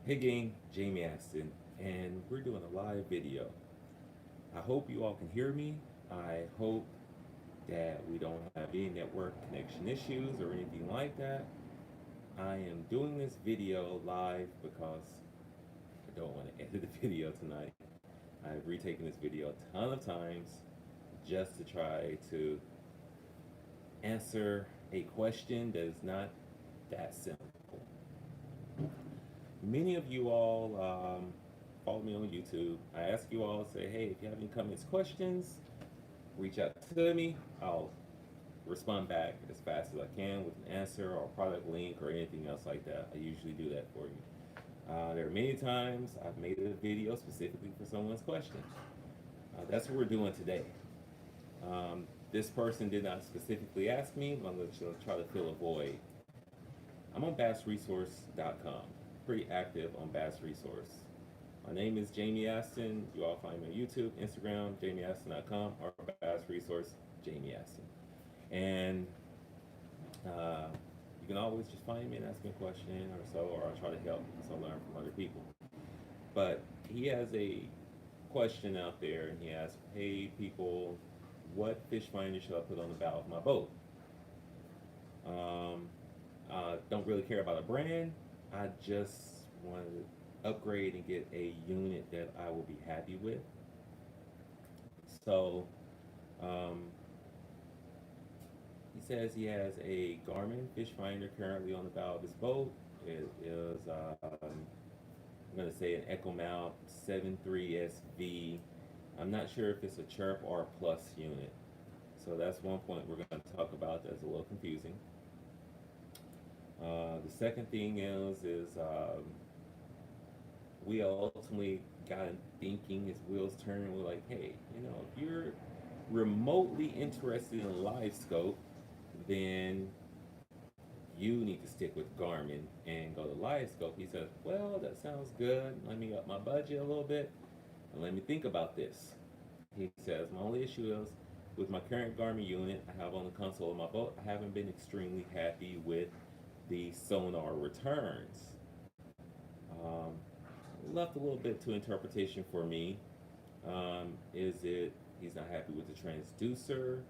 Hey gang, Jamie Aston, and we're doing a live video. I hope you all can hear me. I hope that we don't have any network connection issues or anything like that. I am doing this video live because I don't want to edit the video tonight. I've retaken this video a ton of times just to try to answer a question that is not that simple. Many of you all follow me on YouTube. I ask you all, say, hey, if you have any comments, questions, reach out to me. I'll respond back as fast as I can with an answer or a product link or anything else like that. I usually do that for you. There are many times I've made a video specifically for someone's question. That's what we're doing today. This person did not specifically ask me, but I'm going to try to fill a void. I'm on bassresource.com, pretty active on Bass Resource. My name is Jamie Aston. You all find me on YouTube, Instagram, jamieaston.com, or Bass Resource, Jamie Aston. And you can always just find me and ask me a question or so, or I'll try to help so learn from other people. But he has a question out there, and he asks, hey people, what fish finder should I put on the bow of my boat? Don't really care about a brand. I just want to upgrade and get a unit that I will be happy with. So he says he has a Garmin fish finder currently on the bow of his boat. It is, I'm going to say an Echomap 73SV. I'm not sure if it's a Chirp or a Plus unit. So that's one point we're going to talk about that's a little confusing. The second thing is we ultimately got him thinking, his wheels turning. We're like, hey, you know, if you're remotely interested in LiveScope, then you need to stick with Garmin and go to LiveScope. He says, well, that sounds good. Let me up my budget a little bit and let me think about this. He says, my only issue is with my current Garmin unit I have on the console of my boat, I haven't been extremely happy with the Sonar returns. Left a little bit to interpretation for me. Is it he's not happy with the transducer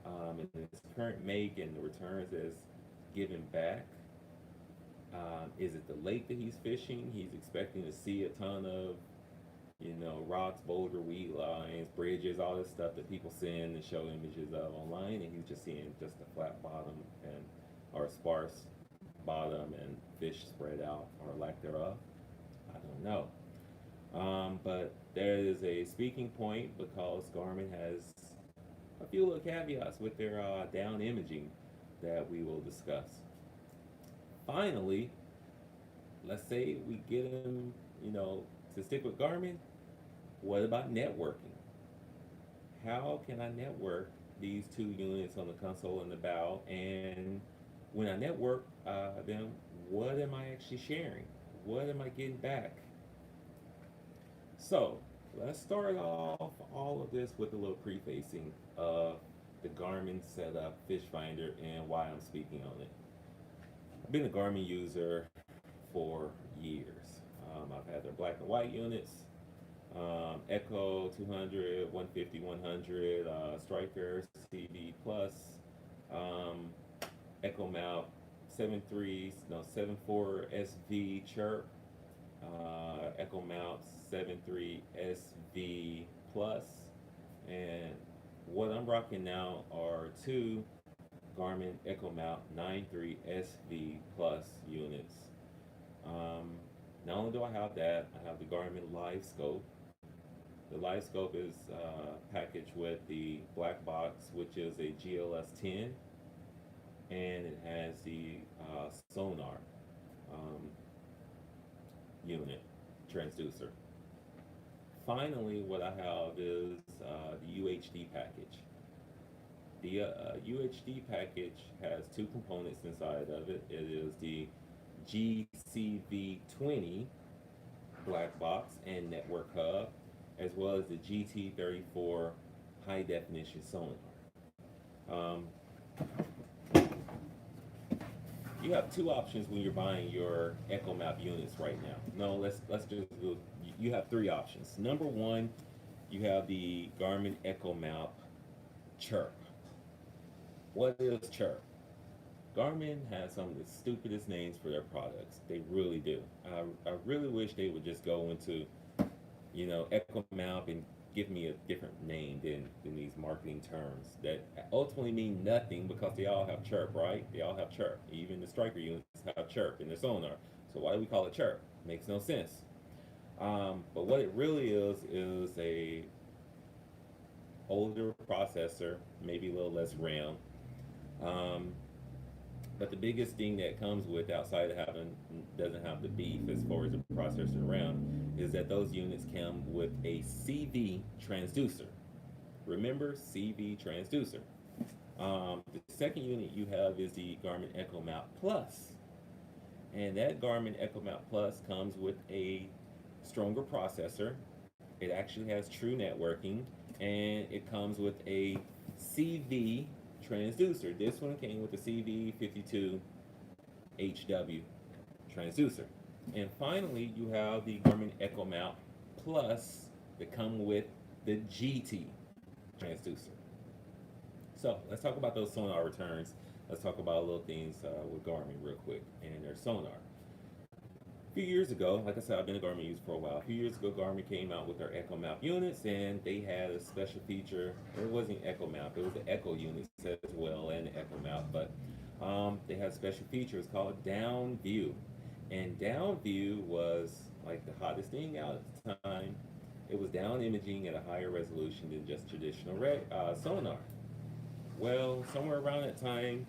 in his current make and the returns as given back? Is it the lake that he's fishing? He's expecting to see a ton of, you know, rocks, boulder, weed lines, bridges, all this stuff that people send and show images of online, and he's just seeing just a flat bottom and or a sparse bottom and fish spread out or lack thereof. I don't know. But there is a speaking point because Garmin has a few little caveats with their down imaging that we will discuss. Finally, let's say we get him, you know, to stick with Garmin. What about networking? How can I network these two units on the console and the bow? And when I network them, what am I actually sharing? What am I getting back? So let's start off all of this with a little prefacing of the Garmin setup, fish finder, and why I'm speaking on it. I've been a Garmin user for years. I've had their black and white units, Echo 200, 150, 100, Striker, CD Plus, Echomap 74 SV Chirp, Echomap 73 SV Plus, and what I'm rocking now are two Garmin Echomap 93 SV Plus units. Not only do I have that, I have the Garmin LIvescope. The LiveScope is packaged with the black box, which is a GLS 10, and it has the Sonar unit transducer. Finally, what I have is the UHD package. The UHD package has two components inside of it. It is the GCV20 black box and network hub, as well as the GT34 high definition sonar. You have two options when you're buying your Echomap units right now. No, let's just go. You have three options. Number one, you have the Garmin Echomap Chirp. What is Chirp? Garmin has some of the stupidest names for their products. They really do. I really wish they would just go into, Echomap and give me a different name than these marketing terms that ultimately mean nothing because they all have Chirp, right? They all have Chirp. Even the striker units have Chirp in their Sonar. So why do we call it Chirp? Makes no sense. But what it really is a older processor, maybe a little less RAM. Um, but the biggest thing that comes with outside of having doesn't have the beef as far as the processor around is that those units come with a CV transducer. Remember CV transducer. The second unit you have is the Garmin Echomap Plus, and that Garmin Echomap Plus comes with a stronger processor. It actually has true networking, and it comes with a CV transducer. This one came with the CV52HW transducer. And finally, you have the Garmin Echomap Plus that come with the GT transducer. So let's talk about those sonar returns. Let's talk about little things with Garmin real quick and their sonar. A few years ago, like I said, I've been a Garmin user for a while. A few years ago, Garmin came out with their Echomap units, and they had a special feature. It wasn't Echomap, it was the Echo units as well, and the Echomap, but they had a special feature. It's called Down View. And Down View was like the hottest thing out at the time. It was down imaging at a higher resolution than just traditional sonar. Well, somewhere around that time,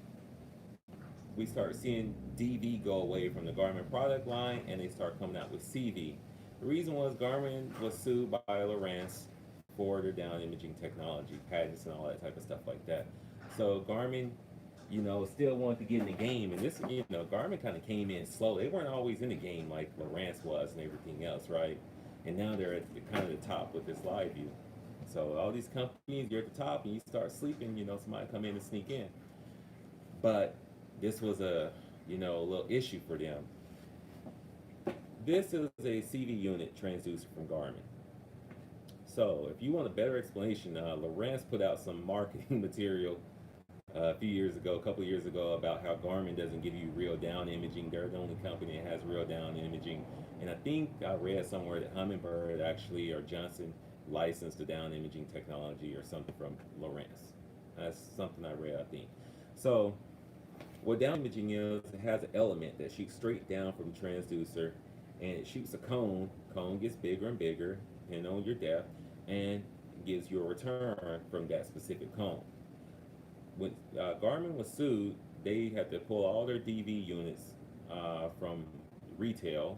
we start seeing DV go away from the Garmin product line, and they start coming out with CV. The reason was Garmin was sued by Lowrance for their down imaging technology, patents and all that type of stuff like that. So Garmin, still wanted to get in the game, and this, Garmin kind of came in slow. They weren't always in the game like Lowrance was and everything else, right? And now they're at kind of the top with this live view. So all these companies, you're at the top, and you start sleeping, somebody come in and sneak in. But this was a little issue for them. This is a CV unit transducer from Garmin. So if you want a better explanation, Lowrance put out some marketing material a couple of years ago, about how Garmin doesn't give you real down imaging. They're the only company that has real down imaging. And I think I read somewhere that Humminbird actually, or Johnson, licensed the down imaging technology or something from Lowrance. That's something I read, I think. So what down imaging is, it has an element that shoots straight down from the transducer, and it shoots a cone. Cone gets bigger and bigger, depending on your depth, and gives you a return from that specific cone. When Garmin was sued, they had to pull all their DV units from retail,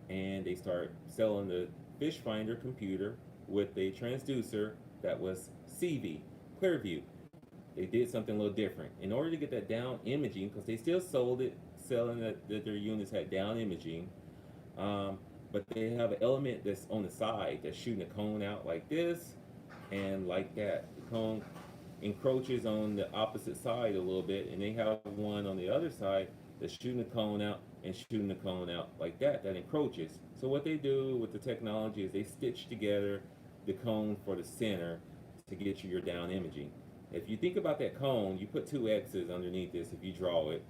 and they start selling the fish finder computer with a transducer that was CV, clear view. They did something a little different. In order to get that down imaging, because they still selling that their units had down imaging, but they have an element that's on the side that's shooting a cone out like this and like that. The cone encroaches on the opposite side a little bit, and they have one on the other side that's shooting the cone out and shooting the cone out like that encroaches. So what they do with the technology is they stitch together the cone for the center to get you your down imaging. If you think about that cone, you put two X's underneath this. If you draw it,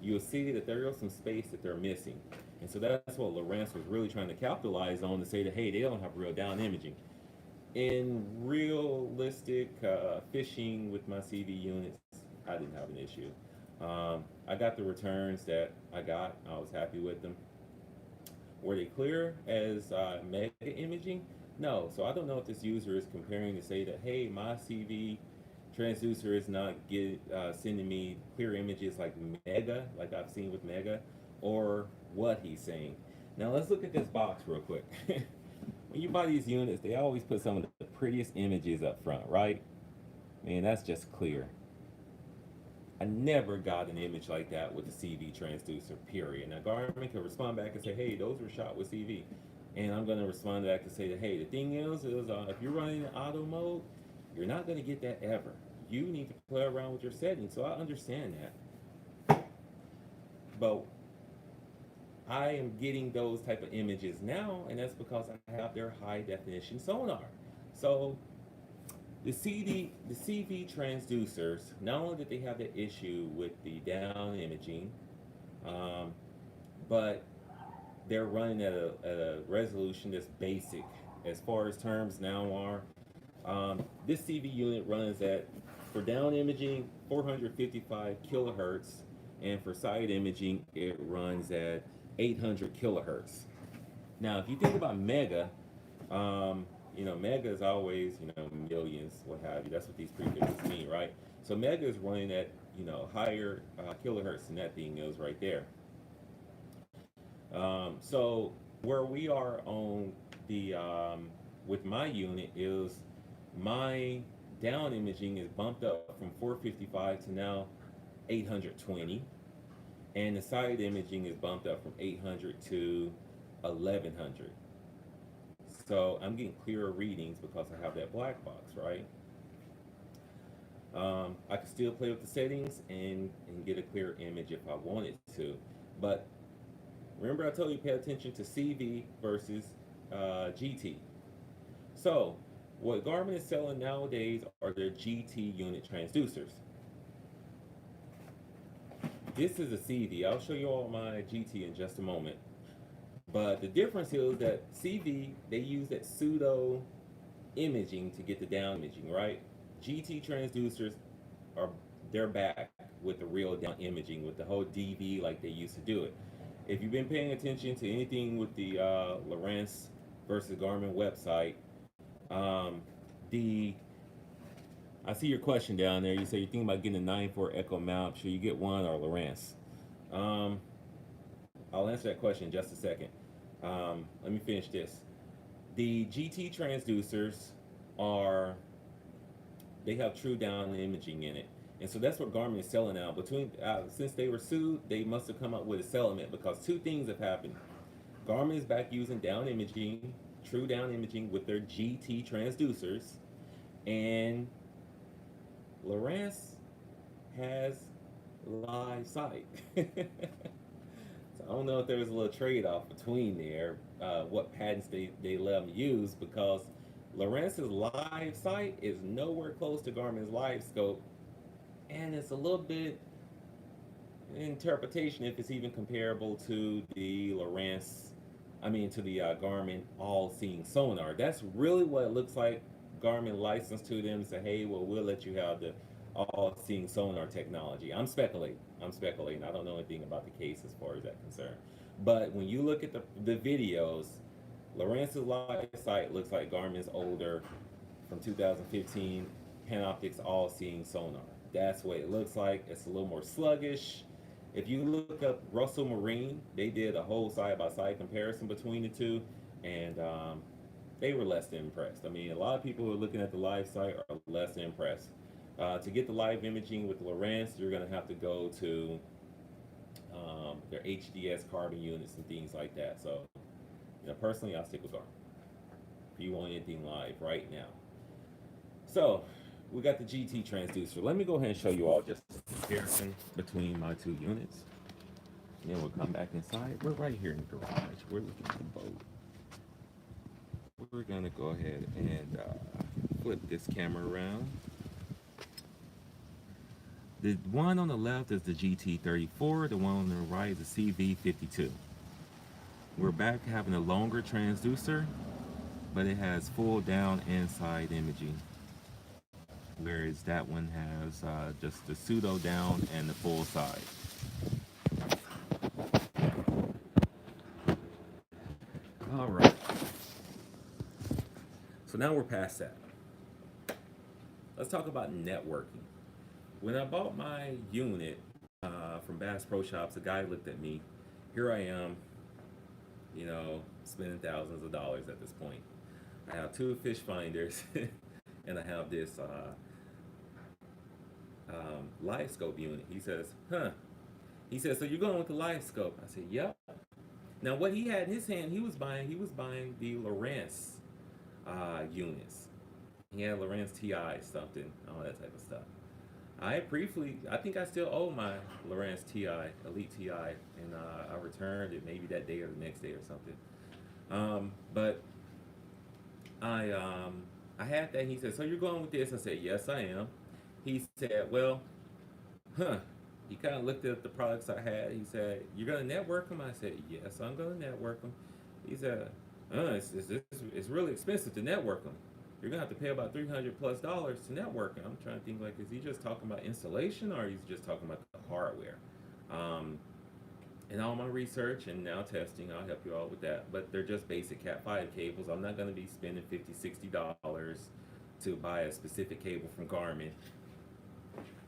you'll see that there is some space that they're missing. And so that's what Lowrance was really trying to capitalize on, to say that, hey, they don't have real down imaging. In realistic fishing with my CV units, I didn't have an issue. I got the returns that I got. I was happy with them. Were they clear as mega imaging? No. So I don't know if this user is comparing to say that, hey, my CV transducer is not sending me clear images like mega, like I've seen with mega, or what he's saying. Now let's look at this box real quick. When you buy these units, they always put some of the prettiest images up front, right? Man, that's just clear. I never got an image like that with the CV transducer, period. Now Garmin can respond back and say, hey, those were shot with CV. And I'm going to respond back and say that, hey, the thing is if you're running in auto mode, you're not going to get that ever. You need to play around with your settings. So I understand that. But I am getting those type of images now, and that's because I have their high definition sonar. So the CV transducers, not only did they have the issue with the down imaging, um, but they're running at a resolution that's basic as far as terms now are. This CV unit runs at, for down imaging, 455 kilohertz, and for side imaging, it runs at 800 kilohertz. Now, if you think about mega, mega is always, millions, what have you. That's what these prefixes mean, right? So mega is running at, higher kilohertz than that thing is right there. So where we are on the with my unit is my down imaging is bumped up from 455 to now 820, and the side imaging is bumped up from 800 to 1100. So I'm getting clearer readings because I have that black box, right? I can still play with the settings and get a clear image if I wanted to, but remember I told you pay attention to CV versus GT. So what Garmin is selling nowadays are their GT unit transducers. This is a CV. I'll show you all my GT in just a moment. But the difference is that CV, they use that pseudo imaging to get the down imaging, right? GT transducers they're back with the real down imaging with the whole DV like they used to do it. If you've been paying attention to anything with the Lowrance versus Garmin website, I see your question down there. You say you're thinking about getting a 9.4 Echomap. Should you get one or Lowrance? I'll answer that question in just a second. Let me finish this. The GT transducers they have true down imaging in it. And so that's what Garmin is selling now. Since they were sued, they must have come up with a settlement because two things have happened. Garmin is back using down imaging, true down imaging with their GT transducers, and Lowrance has live sight. So I don't know if there was a little trade-off between there, what patents they let them use, because Lowrance's live sight is nowhere close to Garmin's LIvescope, and it's a little bit interpretation if it's even comparable to the Garmin all-seeing sonar. That's really what it looks like. Garmin licensed to them and say, hey, well, we'll let you have the all-seeing sonar technology. I'm speculating. I don't know anything about the case as far as that concerned. But when you look at the videos, Lowrance's live sight looks like Garmin's older from 2015 Panoptix all-seeing sonar. That's what it looks like. It's a little more sluggish. If you look up Russell Marine, they did a whole side-by-side comparison between the two, and they were less than impressed. I mean, a lot of people who are looking at the live site are less than impressed. To get the live imaging with Lowrance, you're going to have to go to their HDS carbon units and things like that. So, personally, I'll stick with Garmin if you want anything live right now. So, we got the GT transducer. Let me go ahead and show you all just a comparison between my two units. And then we'll come back inside. We're right here in the garage. We're looking at the boat. We're going to go ahead and flip this camera around. The one on the left is the GT34. The one on the right is the CV52. We're back having a longer transducer, but it has full down and side imaging, whereas that one has just the pseudo down and the full side. All right. So now we're past that. Let's talk about networking. When I bought my unit from Bass Pro Shops, a guy looked at me. Here I am, spending thousands of dollars at this point. I have two fish finders, and I have this LiveScope unit. He says, He says, so you're going with the LiveScope? I said, yep. Now what he had in his hand, he was buying the Lowrance units. He had Lowrance TI something, all that type of stuff. I think I still owe my Lowrance TI, Elite TI, and I returned it maybe that day or the next day or something. But I um, I had that. He said, "So you're going with this?" I said, "Yes, I am." He said, "Well, huh." He kind of looked at the products I had. He said, "You're gonna network them?" I said, "Yes, I'm gonna network them." He said, it's really expensive to network them. You're gonna have to pay about $300 plus to network them." I'm trying to think, like, is he just talking about installation or is he just talking about the hardware? Um, in all my research and now testing, I'll help you all with that. But they're just basic Cat 5 cables. I'm not going to be spending $50, $60 to buy a specific cable from Garmin.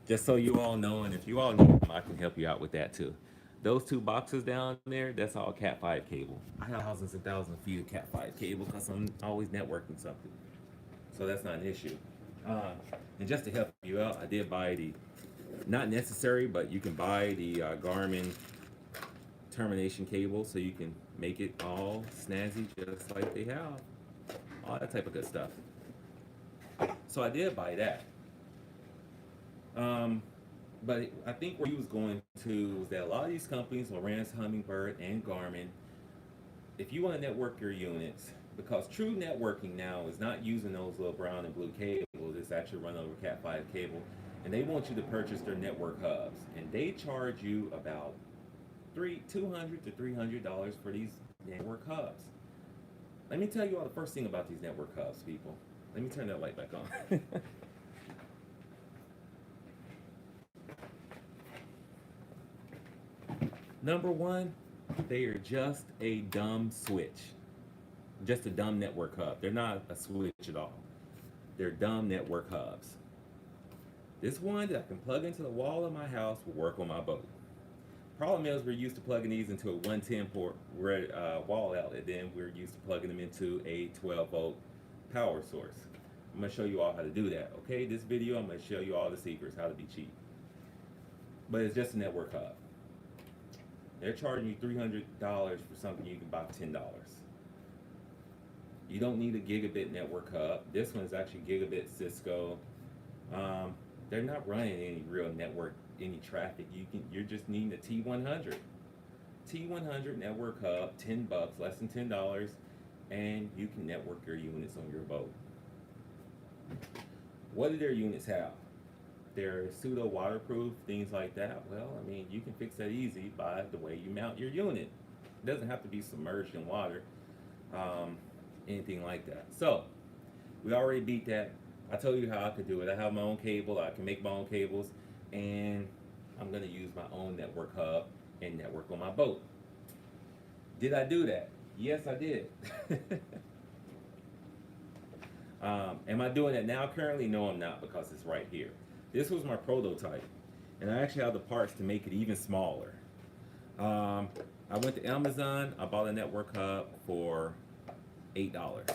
Just so you all know, and if you all need them, I can help you out with that too. Those two boxes down there, that's all Cat 5 cable. I have thousands and thousands of feet of Cat 5 cable because I'm always networking something. So that's not an issue. Uh, and just to help you out, I did buy the, not necessary, but you can buy the Garmin termination cable so you can make it all snazzy just like they have. All that type of good stuff. So I did buy that. Um, but I think where he was going to was that a lot of these companies, Lowrance, Hummingbird, and Garmin, if you want to network your units, because true networking now is not using those little brown and blue cables, it's actually run over Cat 5 cable, and they want you to purchase their network hubs, and they charge you about $200 to $300 for these network hubs. Let me tell you all the first thing about these network hubs, people. Let me turn that light back on. Number one, they are just a dumb switch. Just a dumb network hub. They're not a switch at all. They're dumb network hubs. This one that I can plug into the wall of my house will work on my boat. Problem is, we're used to plugging these into a 110 port wall outlet. Then we're used to plugging them into a 12-volt power source. I'm going to show you all how to do that. Okay, this video, I'm going to show you all the secrets, how to be cheap. But it's just a network hub. They're charging you $300 for something you can buy for $10. You don't need a gigabit network hub. This one is actually gigabit Cisco. They're not running any real network, any traffic. You're just needing a T100. T100 network hub, $10, less than $10, and you can network your units on your boat. What do their units have? They're pseudo waterproof, things like that. Well, I mean, you can fix that easy by the way you mount your unit. It doesn't have to be submerged in water, anything like that. So, we already beat that. I told you how I could do it. I have my own cable, I can make my own cables, and I'm going to use my own network hub and network on my boat. Did I do that? Yes, I did. Am I doing it now currently? No, I'm not, because it's right here. This was my prototype, and I actually have the parts to make it even smaller. I went to Amazon, I bought a network hub for $8.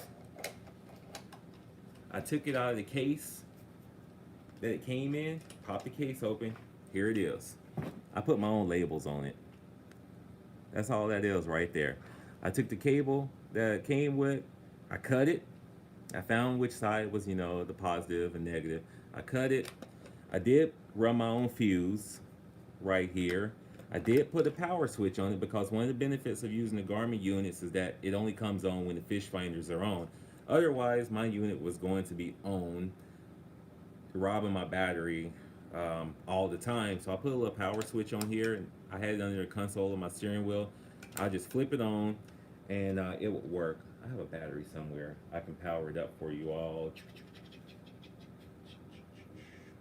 I took it out of the case that it came in, popped the case open, here it is. I put my own labels on it. That's all that is right there. I took the cable that it came with, I cut it, I found which side was, the positive and negative. I cut it. I did run my own fuse right here. I did put a power switch on it because one of the benefits of using the Garmin units is that it only comes on when the fish finders are on. Otherwise, my unit was going to be on, robbing my battery all the time. So I put a little power switch on here, and I had it under the console of my steering wheel. I just flip it on, and it would work. I have a battery somewhere. I can power it up for you all.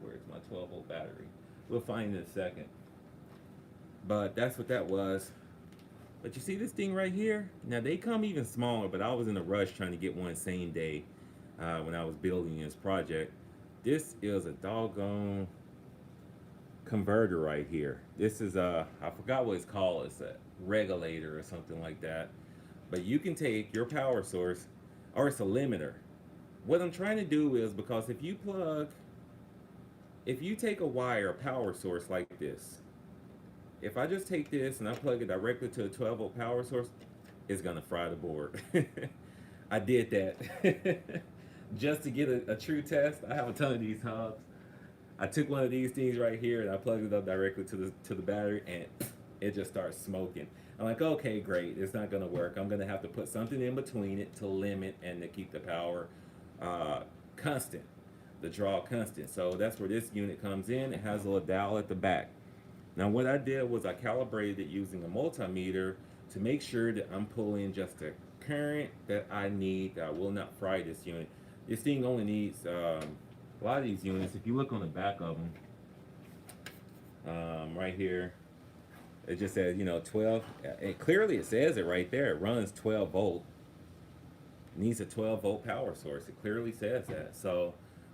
Where's my 12-volt battery? We'll find it in a second. But that's what that was. But you see this thing right here? Now they come even smaller, but I was in a rush trying to get one same day when I was building this project. This is a doggone converter right here. This is I forgot what it's called. It's a regulator or something like that. But you can take your power source, or it's a limiter. What I'm trying to do is, because if you take a wire, a power source like this, if I just take this and I plug it directly to a 12-volt power source, it's gonna fry the board. I did that just to get a true test. I have a ton of these hubs. I took one of these things right here and I plugged it up directly to the battery, and it just starts smoking. I'm like, okay, great. It's not gonna work. I'm gonna have to put something in between it to limit and to keep the power uh, constant, the draw constant. So that's where this unit comes in. It has a little dial at the back. Now what I did was I calibrated it using a multimeter to make sure that I'm pulling just the current that I need, that I will not fry this unit. This thing only needs, a lot of these units, if you look on the back of them, right here, it just says, 12. It clearly it says it right there. It runs 12 volt. It needs a 12 volt power source. It clearly says that. So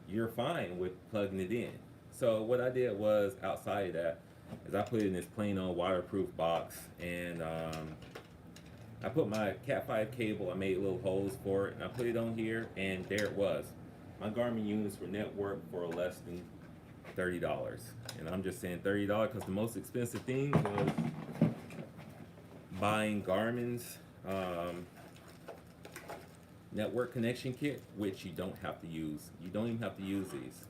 you're fine with plugging it in. So what I did was, outside of that, is I put it in this plain old waterproof box, and I put my Cat 5 cable. I made little holes for it, and I put it on here, and there it was. My Garmin units were networked for less than $30, and I'm just saying $30 because the most expensive thing was buying Garmin's network connection kit, which you don't have to use. You don't even have to use these.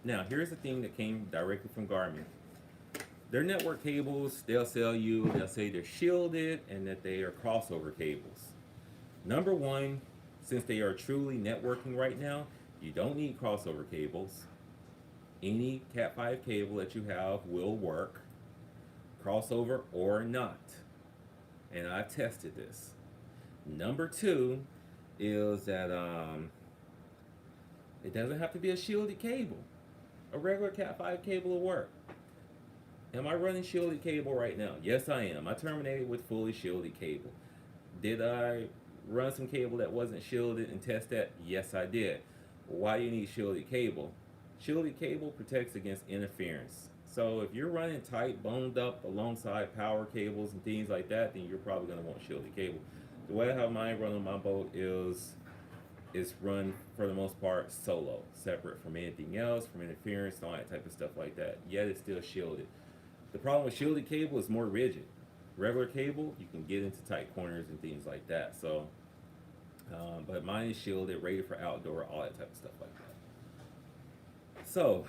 Now, here's the thing that came directly from Garmin. Their network cables, they'll say they're shielded and that they are crossover cables. Number one, since they are truly networking right now, you don't need crossover cables. Any Cat 5 cable that you have will work, crossover or not. And I tested this. Number two is that it doesn't have to be a shielded cable. A regular Cat 5 cable will work. Am I running shielded cable right now? Yes, I am. I terminated with fully shielded cable. Did I run some cable that wasn't shielded and test that? Yes, I did. Why do you need shielded cable? Shielded cable protects against interference. So if you're running tight, boned up alongside power cables and things like that, then you're probably going to want shielded cable. The way I have mine run on my boat is run, for the most part, solo, separate from anything else, from interference, all that type of stuff like that. Yet it's still shielded. The problem with shielded cable is more rigid. Regular cable, you can get into tight corners and things like that. So, but mine is shielded, rated for outdoor, all that type of stuff like that. So,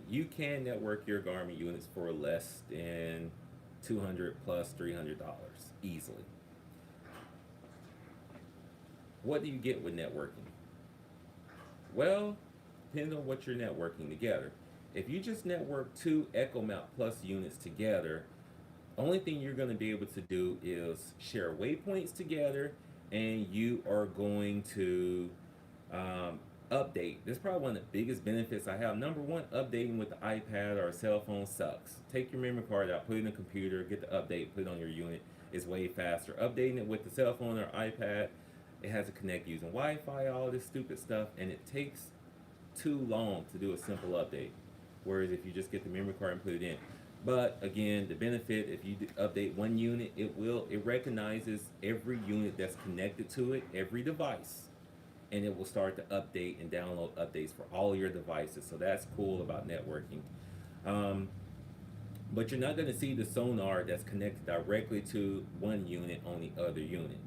you can network your Garmin units for less than $200 plus $300 easily. What do you get with networking? Well, depends on what you're networking together. If you just network two Echomap Plus units together, only thing you're going to be able to do is share waypoints together, and you are going to update. This is probably one of the biggest benefits I have. Number one, updating with the iPad or a cell phone sucks. Take your memory card out, put it in the computer, get the update, put it on your unit. It's way faster. Updating it with the cell phone or iPad, it has to connect using Wi-Fi, all this stupid stuff, and it takes too long to do a simple update. Whereas if you just get the memory card and put it in. But again, the benefit, if you update one unit, it recognizes every unit that's connected to it, every device, and it will start to update and download updates for all your devices. So that's cool about networking. But you're not going to see the sonar that's connected directly to one unit on the other unit.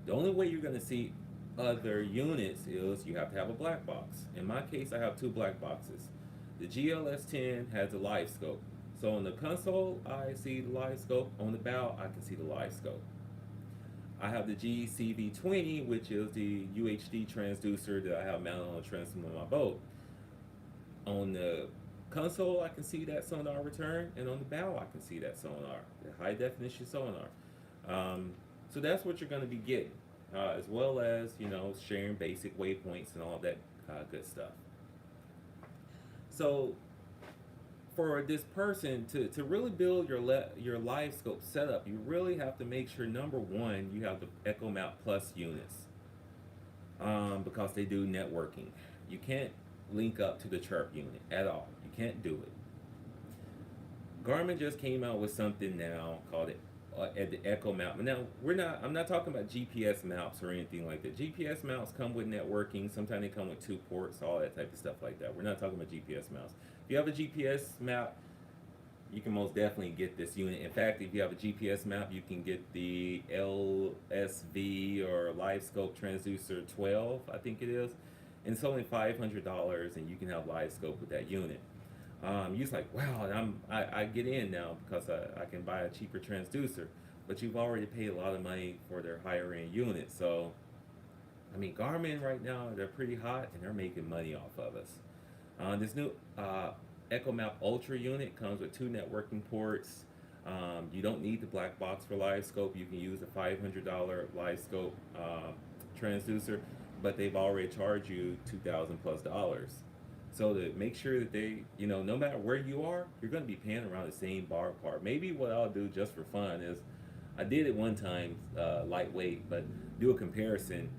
The only way you're going to see other units is you have to have a black box. In my case, I have two black boxes. The GLS10 has a LIvescope. So on the console, I see the LIvescope. On the bow, I can see the LIvescope. I have the GCV20, which is the UHD transducer that I have mounted on the transom of my boat. On the console, I can see that sonar return, and on the bow, I can see that sonar, the high definition sonar. So that's what you're going to be getting, as well as sharing basic waypoints and all that good stuff. So for this person to really build your LiveScope setup, you really have to make sure, number one, you have the Echomap Plus units, because they do networking. You can't link up to the Chirp unit at all. You can't do it. Garmin just came out with something now called the Echomap. Now I'm not talking about GPS maps or anything like that. GPS maps come with networking. Sometimes they come with 2 ports, all that type of stuff like that. We're not talking about GPS maps. If you have a GPS map, you can most definitely get this unit. In fact, if you have a GPS map, you can get the LSV or LiveScope Transducer 12, I think it is. and it's only $500, and you can have LiveScope with that unit. You're just like, wow, and I get in now because I can buy a cheaper transducer, but you've already paid a lot of money for their higher end unit. So, I mean, Garmin right now, they're pretty hot and they're making money off of us. This new Echomap Ultra unit comes with two networking ports. You don't need the black box for LiveScope. You can use a $500 LiveScope transducer, but they've already charged you $2,000+. So to make sure that they, no matter where you are, you're going to be paying around the same bar part. Maybe what I'll do just for fun is, I did it one time, lightweight, but do a comparison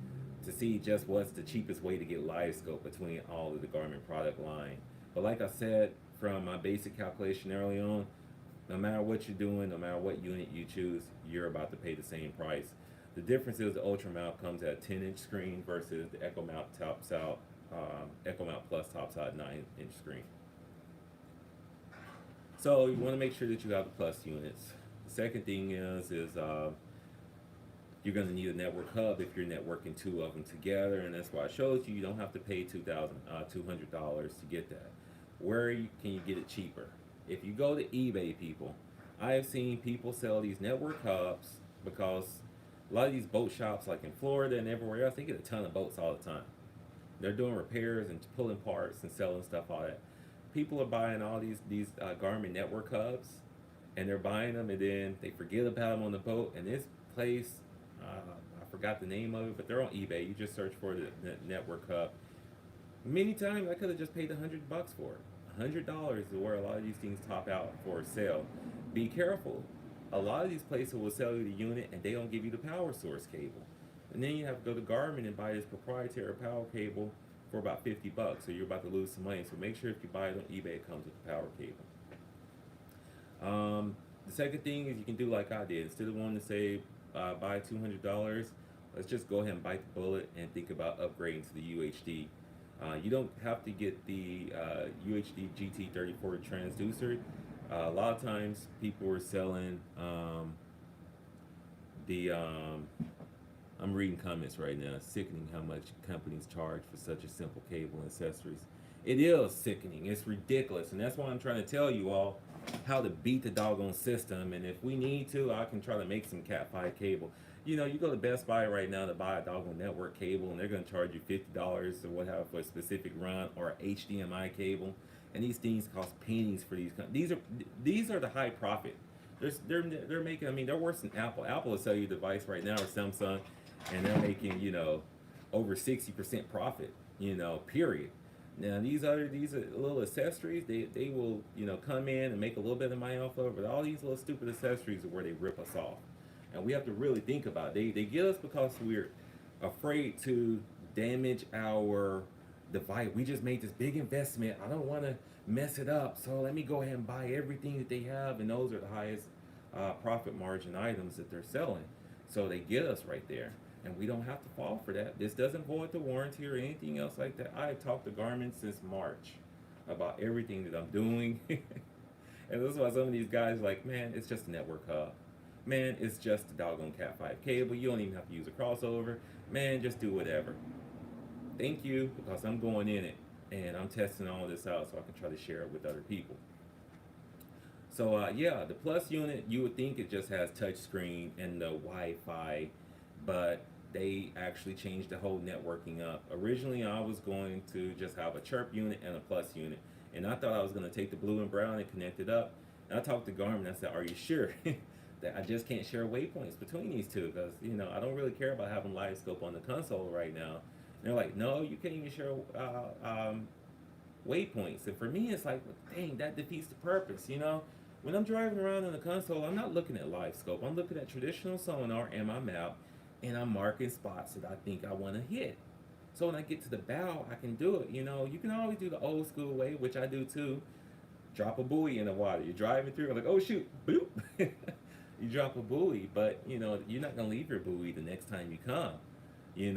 to see just what's the cheapest way to get LiveScope between all of the Garmin product line. But like I said, from my basic calculation early on, no matter what you're doing, no matter what unit you choose, you're about to pay the same price. The difference is the Ultramount comes at a 10-inch screen versus the Echomap tops out, Echomap Plus tops out 9-inch screen. So you want to make sure that you have the Plus units. The second thing is you're going to need a network hub if you're networking two of them together, and that's why I showed you you don't have to pay $200 to get that. Where can you get it cheaper? If you go to eBay, people, I have seen people sell these network hubs because a lot of these boat shops, like in Florida and everywhere else, they get a ton of boats all the time. They're doing repairs and pulling parts and selling stuff, all that. People are buying all these Garmin network hubs, and they're buying them, and then they forget about them on the boat. And this place, I forgot the name of it, but they're on eBay. You just search for the network hub. Many times I could have just paid $100 for it. $100 is where a lot of these things top out for a sale. Be careful. A lot of these places will sell you the unit and they don't give you the power source cable. And then you have to go to Garmin and buy this proprietary power cable for about $50. So you're about to lose some money. So make sure if you buy it on eBay, it comes with the power cable. The second thing is you can do like I did. Instead of wanting to say buy $200, let's just go ahead and bite the bullet and think about upgrading to the UHD. You don't have to get the UHD GT34 transducer. A lot of times people are selling I'm reading comments right now. It's sickening how much companies charge for such a simple cable and accessories. It is sickening. It's ridiculous. And that's why I'm trying to tell you all how to beat the doggone system. And if we need to, I can try to make some Cat 5 cable. You go to Best Buy right now to buy a doggone network cable, and they're going to charge you $50 or whatever for a specific run, or a HDMI cable. And these things cost pennies for these companies. These are the high profit. They're making. I mean, they're worse than Apple. Apple will sell you a device right now, or Samsung, and they're making over 60% profit. Period. Now these are little accessories. They will come in and make a little bit of money off of it. But all these little stupid accessories are where they rip us off. And we have to really think about it. They get us because we're afraid to damage our device. We just made this big investment. I don't want to mess it up, so let me go ahead and buy everything that they have, and those are the highest profit margin items that they're selling. So they get us right there, and we don't have to fall for that. This doesn't void the warranty or anything else like that. I have talked to Garmin since March about everything that I'm doing. And this is why some of these guys are like, man, it's just a network hub. Man, it's just a doggone Cat 5 cable. You don't even have to use a crossover. Man, just do whatever. Thank you, because I'm going in it, and I'm testing all this out so I can try to share it with other people. So yeah, the Plus unit, you would think it just has touch screen and the Wi-Fi, but they actually changed the whole networking up. Originally, I was going to just have a Chirp unit and a Plus unit, and I thought I was going to take the blue and brown and connect it up. And I talked to Garmin, I said, are you sure? That I just can't share waypoints between these two, because I don't really care about having LiveScope on the console right now. And they're like, no, you can't even share waypoints. And for me, it's like, well, dang, that defeats the purpose. When I'm driving around on the console, I'm not looking at LiveScope. I'm looking at traditional Sonar and my map, and I'm marking spots that I think I want to hit. So when I get to the bow, I can do it. You can always do the old school way, which I do too. Drop a buoy in the water. You're driving through, like, oh shoot, boop. You drop a buoy, but you're not gonna leave your buoy the next time you come. You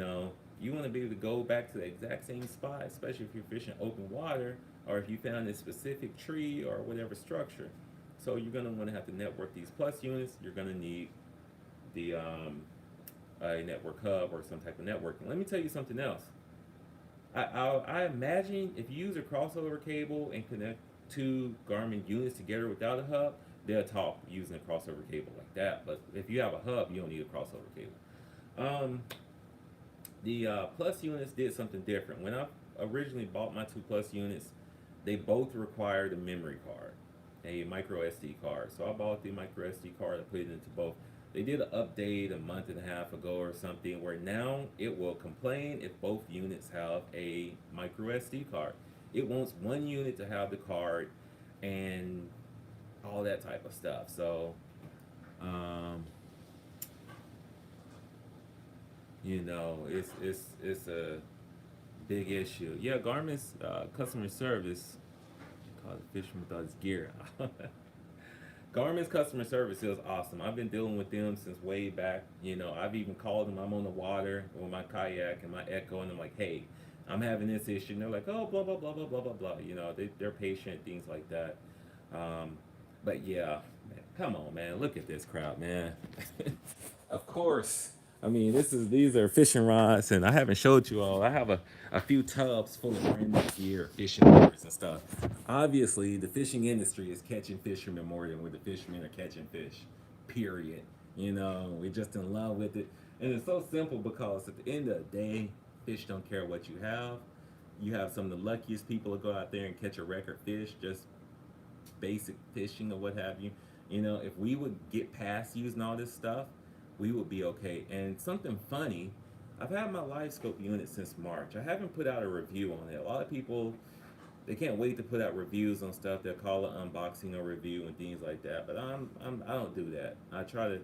want to be able to go back to the exact same spot, especially if you're fishing open water, or if you found a specific tree or whatever structure. So you're gonna want to have to network these Plus units. You're gonna need the a network hub or some type of networking. Let me tell you something else. I imagine if you use a crossover cable and connect two Garmin units together without a hub, they'll talk using a crossover cable like that. But if you have a hub, you don't need a crossover cable. Um, the Plus units did something different. When I originally bought my two Plus units, they both required a memory card, a micro SD card. So I bought the micro SD card. I put it into both. They did an update a month and a half ago or something where now it will complain if both units have a micro SD card. It wants one unit to have the card and all that type of stuff. So, um, it's a big issue. Yeah, Garmin's customer service called the fisherman without his gear. Garmin's customer service is awesome. I've been dealing with them since way back. I've even called them. I'm on the water with my kayak and my Echo, and I'm like, hey, I'm having this issue. And they're like, oh, blah, blah, blah, blah, blah, blah, blah. They're patient, things like that. Um, but yeah, man, come on, man. Look at this crowd, man. Of course. I mean, these are fishing rods, and I haven't showed you all. I have a few tubs full of brand new gear, fishing lures and stuff. Obviously, the fishing industry is catching fishermen more than where the fishermen are catching fish. Period. We're just in love with it, and it's so simple because at the end of the day, fish don't care what you have. You have some of the luckiest people to go out there and catch a record fish, just basic fishing or what have you. If we would get past using all this stuff, we would be okay. And something funny, I've had my LiveScope unit since March. I haven't put out a review on it. A lot of people, they can't wait to put out reviews on stuff. They'll call it unboxing or review and things like that. But I don't do that. I try to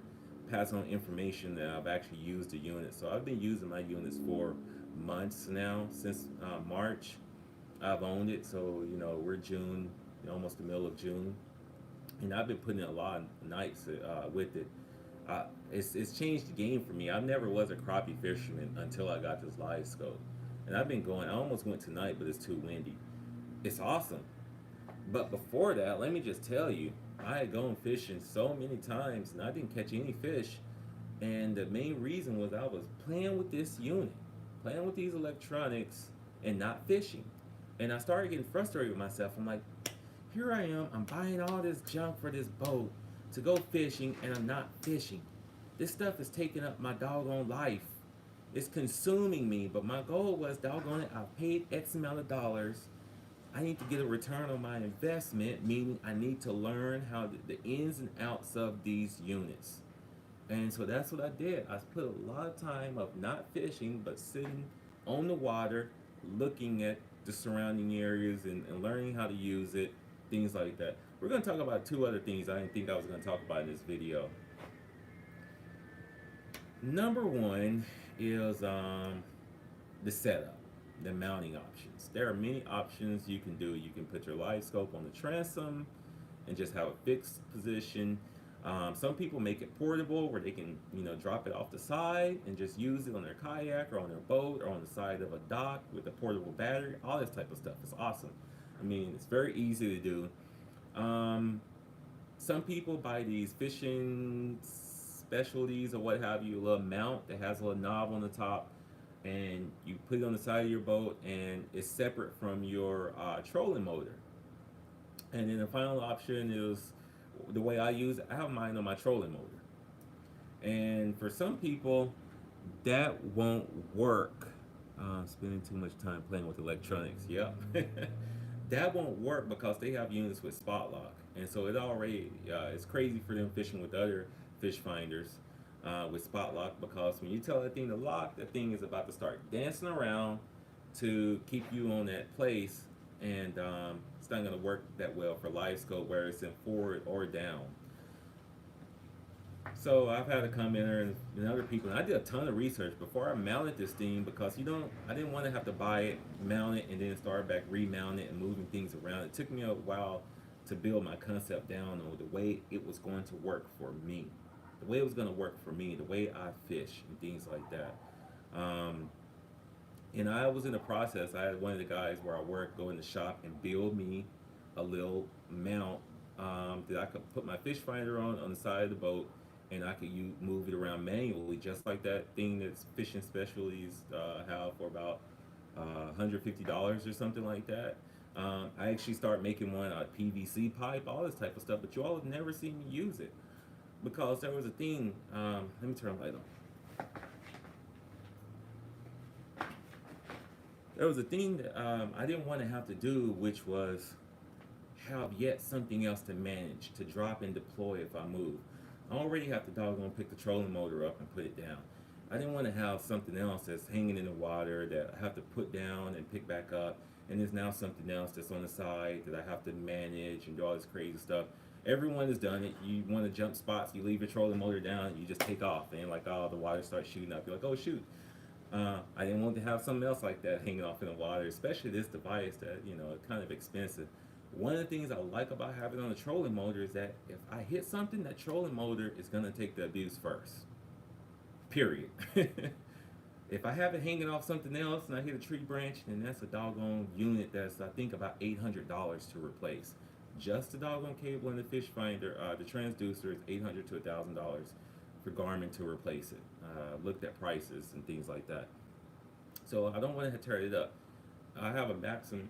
pass on information that I've actually used the unit. So I've been using my units for months now, since March. I've owned it. So, we're June, almost the middle of June. And I've been putting in a lot of nights with it. It's changed the game for me. I never was a crappie fisherman until I got this live scope. And I've been going, I almost went tonight, but it's too windy. It's awesome. But before that, let me just tell you, I had gone fishing so many times and I didn't catch any fish. And the main reason was I was playing with this unit, playing with these electronics and not fishing. And I started getting frustrated with myself. I'm like, here I am, I'm buying all this junk for this boat to go fishing and I'm not fishing. This stuff is taking up my doggone life. It's consuming me, but my goal was, doggone it, I paid X amount of dollars. I need to get a return on my investment, meaning I need to learn how the ins and outs of these units. And so that's what I did. I put a lot of time of not fishing, but sitting on the water, looking at the surrounding areas and learning how to use it, things like that. We're going to talk about two other things I didn't think I was going to talk about in this video. Number one is the setup, the mounting options. There are many options you can do. You can put your live scope on the transom and just have a fixed position. Some people make it portable where they can, drop it off the side and just use it on their kayak or on their boat or on the side of a dock with a portable battery. All this type of stuff. It's awesome. I mean, it's very easy to do. Some people buy these fishing specialties or what have you, a little mount that has a little knob on the top, and you put it on the side of your boat, and it's separate from your trolling motor. And then the final option is the way I use it. I have mine on my trolling motor, and for some people, that won't work. Spending too much time playing with electronics. Yep. That won't work because they have units with spot lock, and so it already it's crazy for them fishing with other fish finders with spot lock, because when you tell that thing to lock, that thing is about to start dancing around to keep you on that place, and it's not going to work that well for live scope where it's in forward or down. So I've had a commenter and other people, and I did a ton of research before I mounted this thing, because I didn't want to have to buy it, mount it, and then start back remounting it and moving things around. It took me a while to build my concept down on the way it was going to work for me, the way it was going to work for me, the way I fish and things like that. And I was in the process. I had one of the guys where I work go in the shop and build me a little mount that I could put my fish finder on the side of the boat, and I could move it around manually, just like that thing that fishing specialties have for about $150 or something like that. I actually start making one out of PVC pipe, all this type of stuff, but you all have never seen me use it because there was a thing. Let me turn the light on. There was a thing that I didn't want to have to do, which was have yet something else to manage, to drop and deploy if I move. I already have to doggone pick the trolling motor up and put it down. I didn't want to have something else that's hanging in the water that I have to put down and pick back up, and there's now something else that's on the side that I have to manage and do all this crazy stuff. Everyone has done it. You want to jump spots, you leave your trolling motor down, you just take off, and like, oh, the water starts shooting up. You're like, oh shoot. I didn't want to have something else like that hanging off in the water, especially this device that, you know, it's kind of expensive. One of the things I like about having on a trolling motor is that if I hit something, that trolling motor is going to take the abuse first. Period. If I have it hanging off something else and I hit a tree branch, then that's a doggone unit that's, I think, about $800 to replace. Just the doggone cable and the fish finder, the transducer is $800 to $1,000 for Garmin to replace it. Looked at prices and things like that. So I don't want to tear it up. I have a Maxim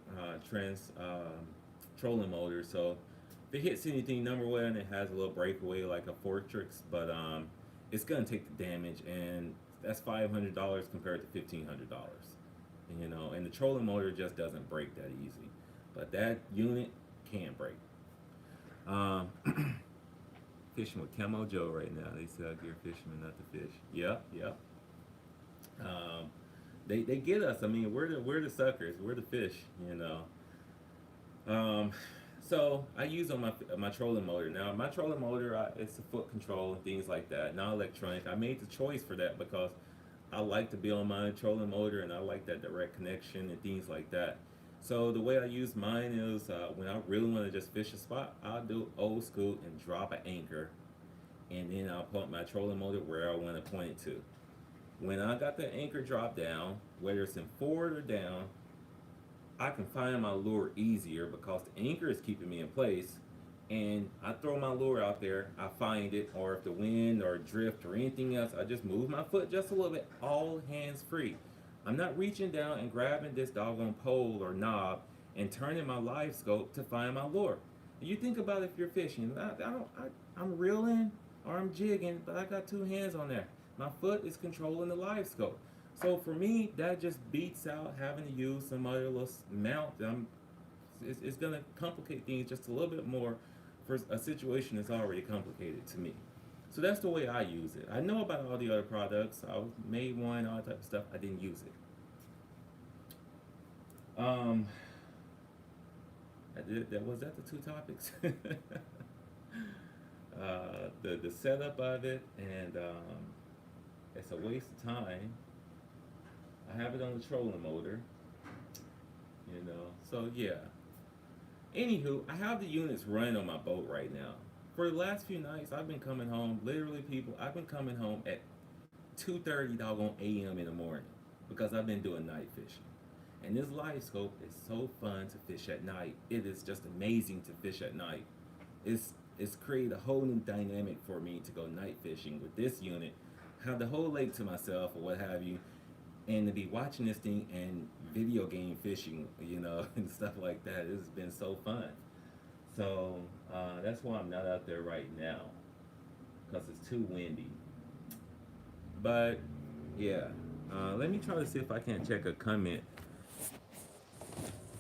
trolling motor, so if it hits anything, number one, it has a little breakaway like a Fortrix, but it's gonna take the damage, and that's $500 compared to $1,500. You know, and the trolling motor just doesn't break that easy, but that unit can break. Fishing with Camo Joe right now. They say out here fishermen, not the fish. Yep, yep. They get us. I mean, we're the suckers. We're the fish. You know. So I use on my trolling motor. Now my trolling motor, it's a foot control and things like that, not electronic. I made the choice for that because I like to be on my trolling motor and I like that direct connection and things like that. So the way I use mine is when I really want to just fish a spot, I'll do old school and drop an anchor, and then I'll point my trolling motor where I want to point it to. When I got the anchor drop down, whether it's in forward or down, I can find my lure easier because the anchor is keeping me in place, and I throw my lure out there, I find it, or if the wind or drift or anything else, I just move my foot just a little bit, all hands free. I'm not reaching down and grabbing this doggone pole or knob and turning my LIvescope to find my lure. You think about if you're fishing, I'm reeling or I'm jigging, but I got two hands on there. My foot is controlling the LIvescope. So for me, that just beats out having to use some other little mount. It's going to complicate things just a little bit more for a situation that's already complicated to me. So that's the way I use it. I know about all the other products. I made one, all that type of stuff. I didn't use it. Was that the two topics? The setup of it, and it's a waste of time. I have it on the trolling motor, you know. So yeah. Anywho, I have the units running on my boat right now. For the last few nights, I've been coming home. Literally, people, I've been coming home at 2:30 doggone a.m. in the morning because I've been doing night fishing. And this LIvescope is so fun to fish at night. It is just amazing to fish at night. It's created a whole new dynamic for me to go night fishing with this unit, have the whole lake to myself or what have you, and to be watching this thing and video game fishing, you know, and stuff like that. It's been so fun. So that's why I'm not out there right now, because it's too windy. But yeah, let me try to see if I can't check a comment.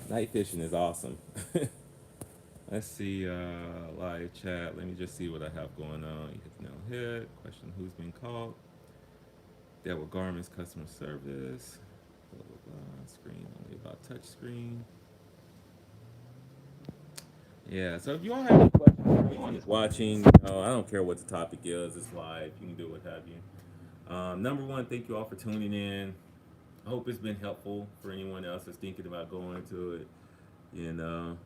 Night fishing is awesome. Let's see, live chat. Let me just see what I have going on. You hit no hit. Question: who's been called? That were Garmin's customer service. Blah, blah, blah. Screen only about touch screen. Yeah. So if you all have any questions for anyone who's watching, you know, I don't care what the topic is. It's live. You can do what have you. Number one, thank you all for tuning in. I hope it's been helpful for anyone else that's thinking about going to it. You know.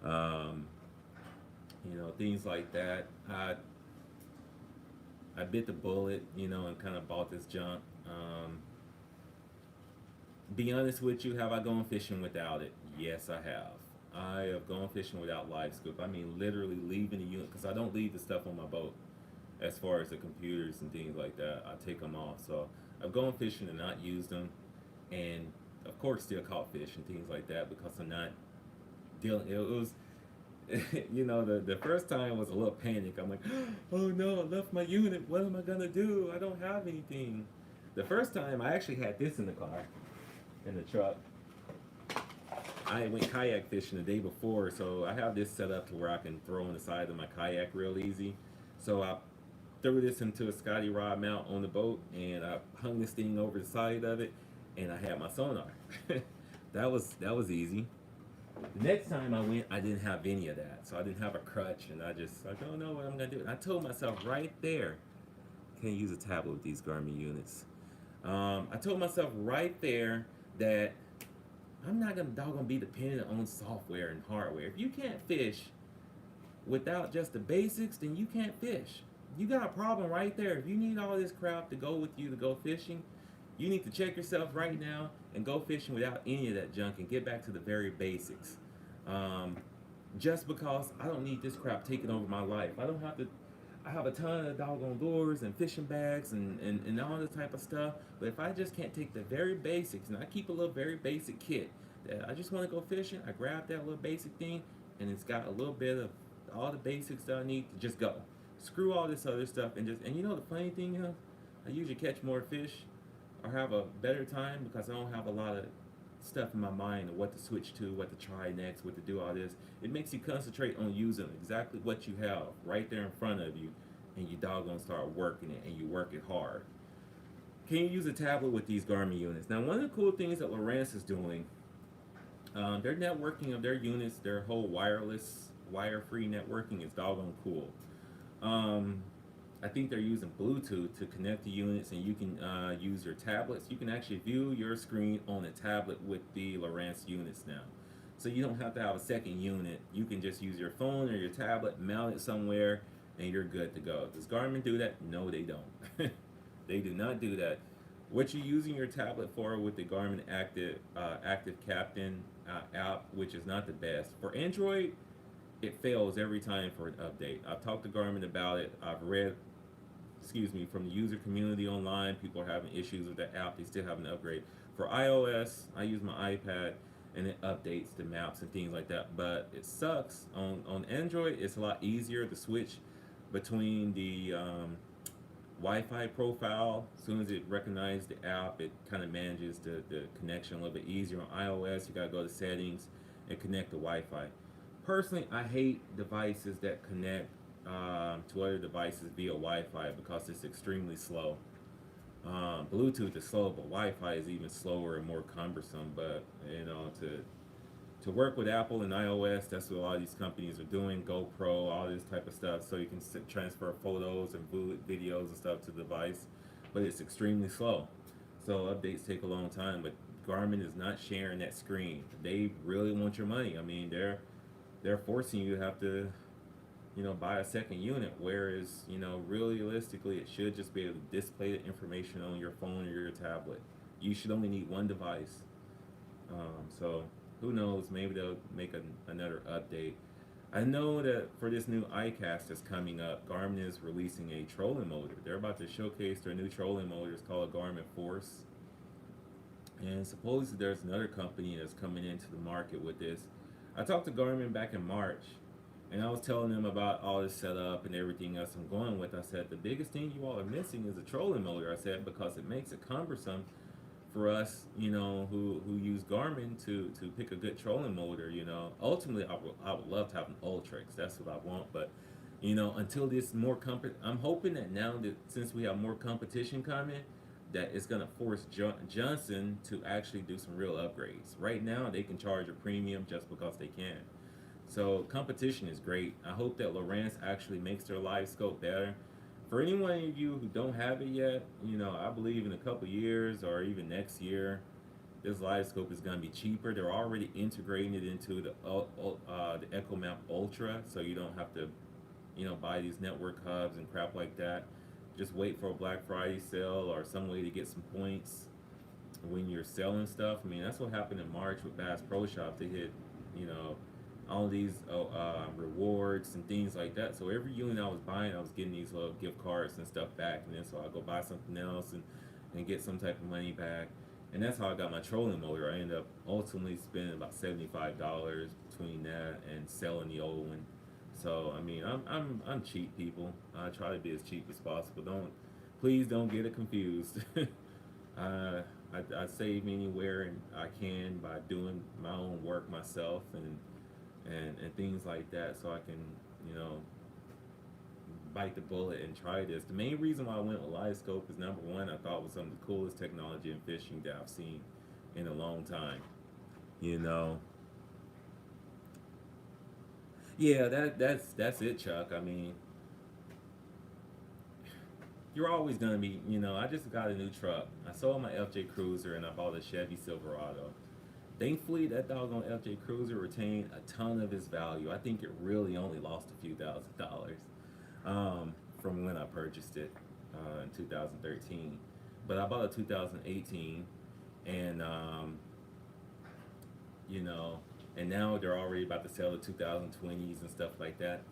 You know, things like that. I bit the bullet, you know, and kind of bought this junk. Be honest with you, have I gone fishing without it? Yes, I have. I have gone fishing without LiveScope. I mean, literally leaving the unit, because I don't leave the stuff on my boat. As far as the computers and things like that, I take them off. So I've gone fishing and not used them, and of course, still caught fish and things like that because I'm not dealing. It was, the first time was a little panic. I'm like, oh no, I left my unit. What am I gonna do? I don't have anything. The first time I actually had this in the car, in the truck. I went kayak fishing the day before, so I have this set up to where I can throw on the side of my kayak real easy. So I threw this into a Scotty rod mount on the boat, and I hung this thing over the side of it, and I had my sonar. that was easy. The next time I went, I didn't have any of that, so I didn't have a crutch, and I don't know what I'm gonna do. And I told myself right there, can't use a tablet with these Garmin units. I told myself right there that I'm not gonna doggone be dependent on software and hardware. If you can't fish without just the basics, then you can't fish. You got a problem right there. If you need all this crap to go with you to go fishing, you need to check yourself right now and go fishing without any of that junk and get back to the very basics. Um, just because I don't need this crap taking over my life. I don't have to. I have a ton of doggone lures and fishing bags and all this type of stuff. But if I just can't take the very basics, and I keep a little very basic kit that I just want to go fishing, I grab that little basic thing, and it's got a little bit of all the basics that I need to just go. Screw all this other stuff and the funny thing is, I usually catch more fish or have a better time because I don't have a lot of stuff in my mind of what to switch to, what to try next, what to do all this. It makes you concentrate on using exactly what you have right there in front of you, and you doggone start working it, and you work it hard. Can you use a tablet with these Garmin units? Now, one of the cool things that Lowrance is doing, their networking of their units, their whole wireless, wire-free networking is doggone cool. Um, I think they're using Bluetooth to connect the units, and you can use your tablets. You can actually view your screen on a tablet with the Lowrance units now. So you don't have to have a second unit. You can just use your phone or your tablet, mount it somewhere, and you're good to go. Does Garmin do that? No, they don't. They do not do that. What you're using your tablet for with the Garmin Active Captain app, which is not the best. For Android, it fails every time for an update. I've talked to Garmin about it. I've read, from the user community online. People are having issues with the app. They still haven't upgraded. For iOS, I use my iPad, and it updates the maps and things like that. But it sucks. On Android, it's a lot easier to switch between the Wi-Fi profile. As soon as it recognizes the app, it kind of manages the connection a little bit easier. On iOS, you got to go to settings and connect the Wi-Fi. Personally, I hate devices that connect to other devices via Wi-Fi because it's extremely slow. Bluetooth is slow, but Wi-Fi is even slower and more cumbersome. But to work with Apple and iOS, that's what a lot of these companies are doing. GoPro, all this type of stuff, so you can transfer photos and videos and stuff to the device. But it's extremely slow, so updates take a long time. But Garmin is not sharing that screen. They really want your money. I mean, they're forcing you to have to buy a second unit, whereas realistically it should just be able to display the information on your phone or your tablet. You should only need one device. So who knows, maybe they'll make another update. I know that for this new iCast that's coming up, Garmin is releasing a trolling motor. They're about to showcase their new trolling motor. It's called a Garmin Force, and supposedly there's another company that's coming into the market with this. I talked to Garmin back in March, and I was telling them about all this setup and everything else I'm going with. I said, the biggest thing you all are missing is a trolling motor. I said, because it makes it cumbersome for us, who use Garmin to pick a good trolling motor. Ultimately, I would love to have an Ultrix. That's what I want. But, until this more I'm hoping that now that since we have more competition coming, that it's going to force Johnson to actually do some real upgrades. Right now, they can charge a premium just because they can. So competition is great. I hope that Lowrance actually makes their LIvescope better. For anyone of you who don't have it yet, I believe in a couple years or even next year, this LIvescope is going to be cheaper. They're already integrating it into the Echomap Ultra, so you don't have to, buy these network hubs and crap like that. Just wait for a Black Friday sale or some way to get some points when you're selling stuff. I mean, that's what happened in March with Bass Pro Shop. They hit, all these rewards and things like that. So every unit I was buying, I was getting these little gift cards and stuff back. And then so I go buy something else and get some type of money back. And that's how I got my trolling motor. I ended up ultimately spending about $75 between that and selling the old one. So I mean, I'm cheap, people. I try to be as cheap as possible. Please don't get it confused. uh, I save anywhere and I can by doing my own work myself and things like that, so I can, you know, bite the bullet and try this. The main reason why I went with LiveScope is, number one, I thought it was some of the coolest technology in fishing that I've seen in a long time. You know, yeah, that's it, Chuck. I mean, you're always gonna be, you know. I just got a new truck. I sold my FJ Cruiser and I bought a Chevy Silverado. Thankfully, that doggone FJ Cruiser retained a ton of its value. I think it really only lost a few $1,000s from when I purchased it in 2013. But I bought a 2018, and you know, and now they're already about to sell the 2020s and stuff like that.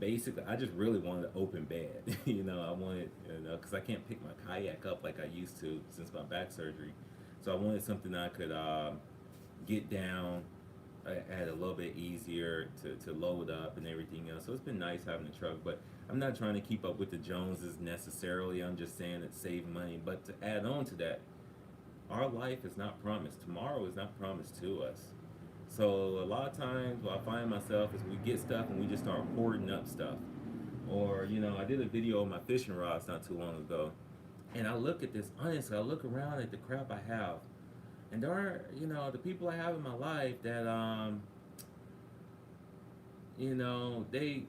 Basically, I just really wanted an open bed. You know, I wanted, you know, because I can't pick my kayak up like I used to since my back surgery. So I wanted something I could get down. I had a little bit easier to load up and everything else. So it's been nice having a truck, but I'm not trying to keep up with the Joneses necessarily. I'm just saying it's save money. But to add on to that, our life is not promised. Tomorrow is not promised to us. So a lot of times what I find myself is we get stuff and we just start hoarding up stuff. Or, you know, I did a video of my fishing rods not too long ago. And I look at this, honestly, I look around at the crap I have. And there are, you know, the people I have in my life that, you know, they,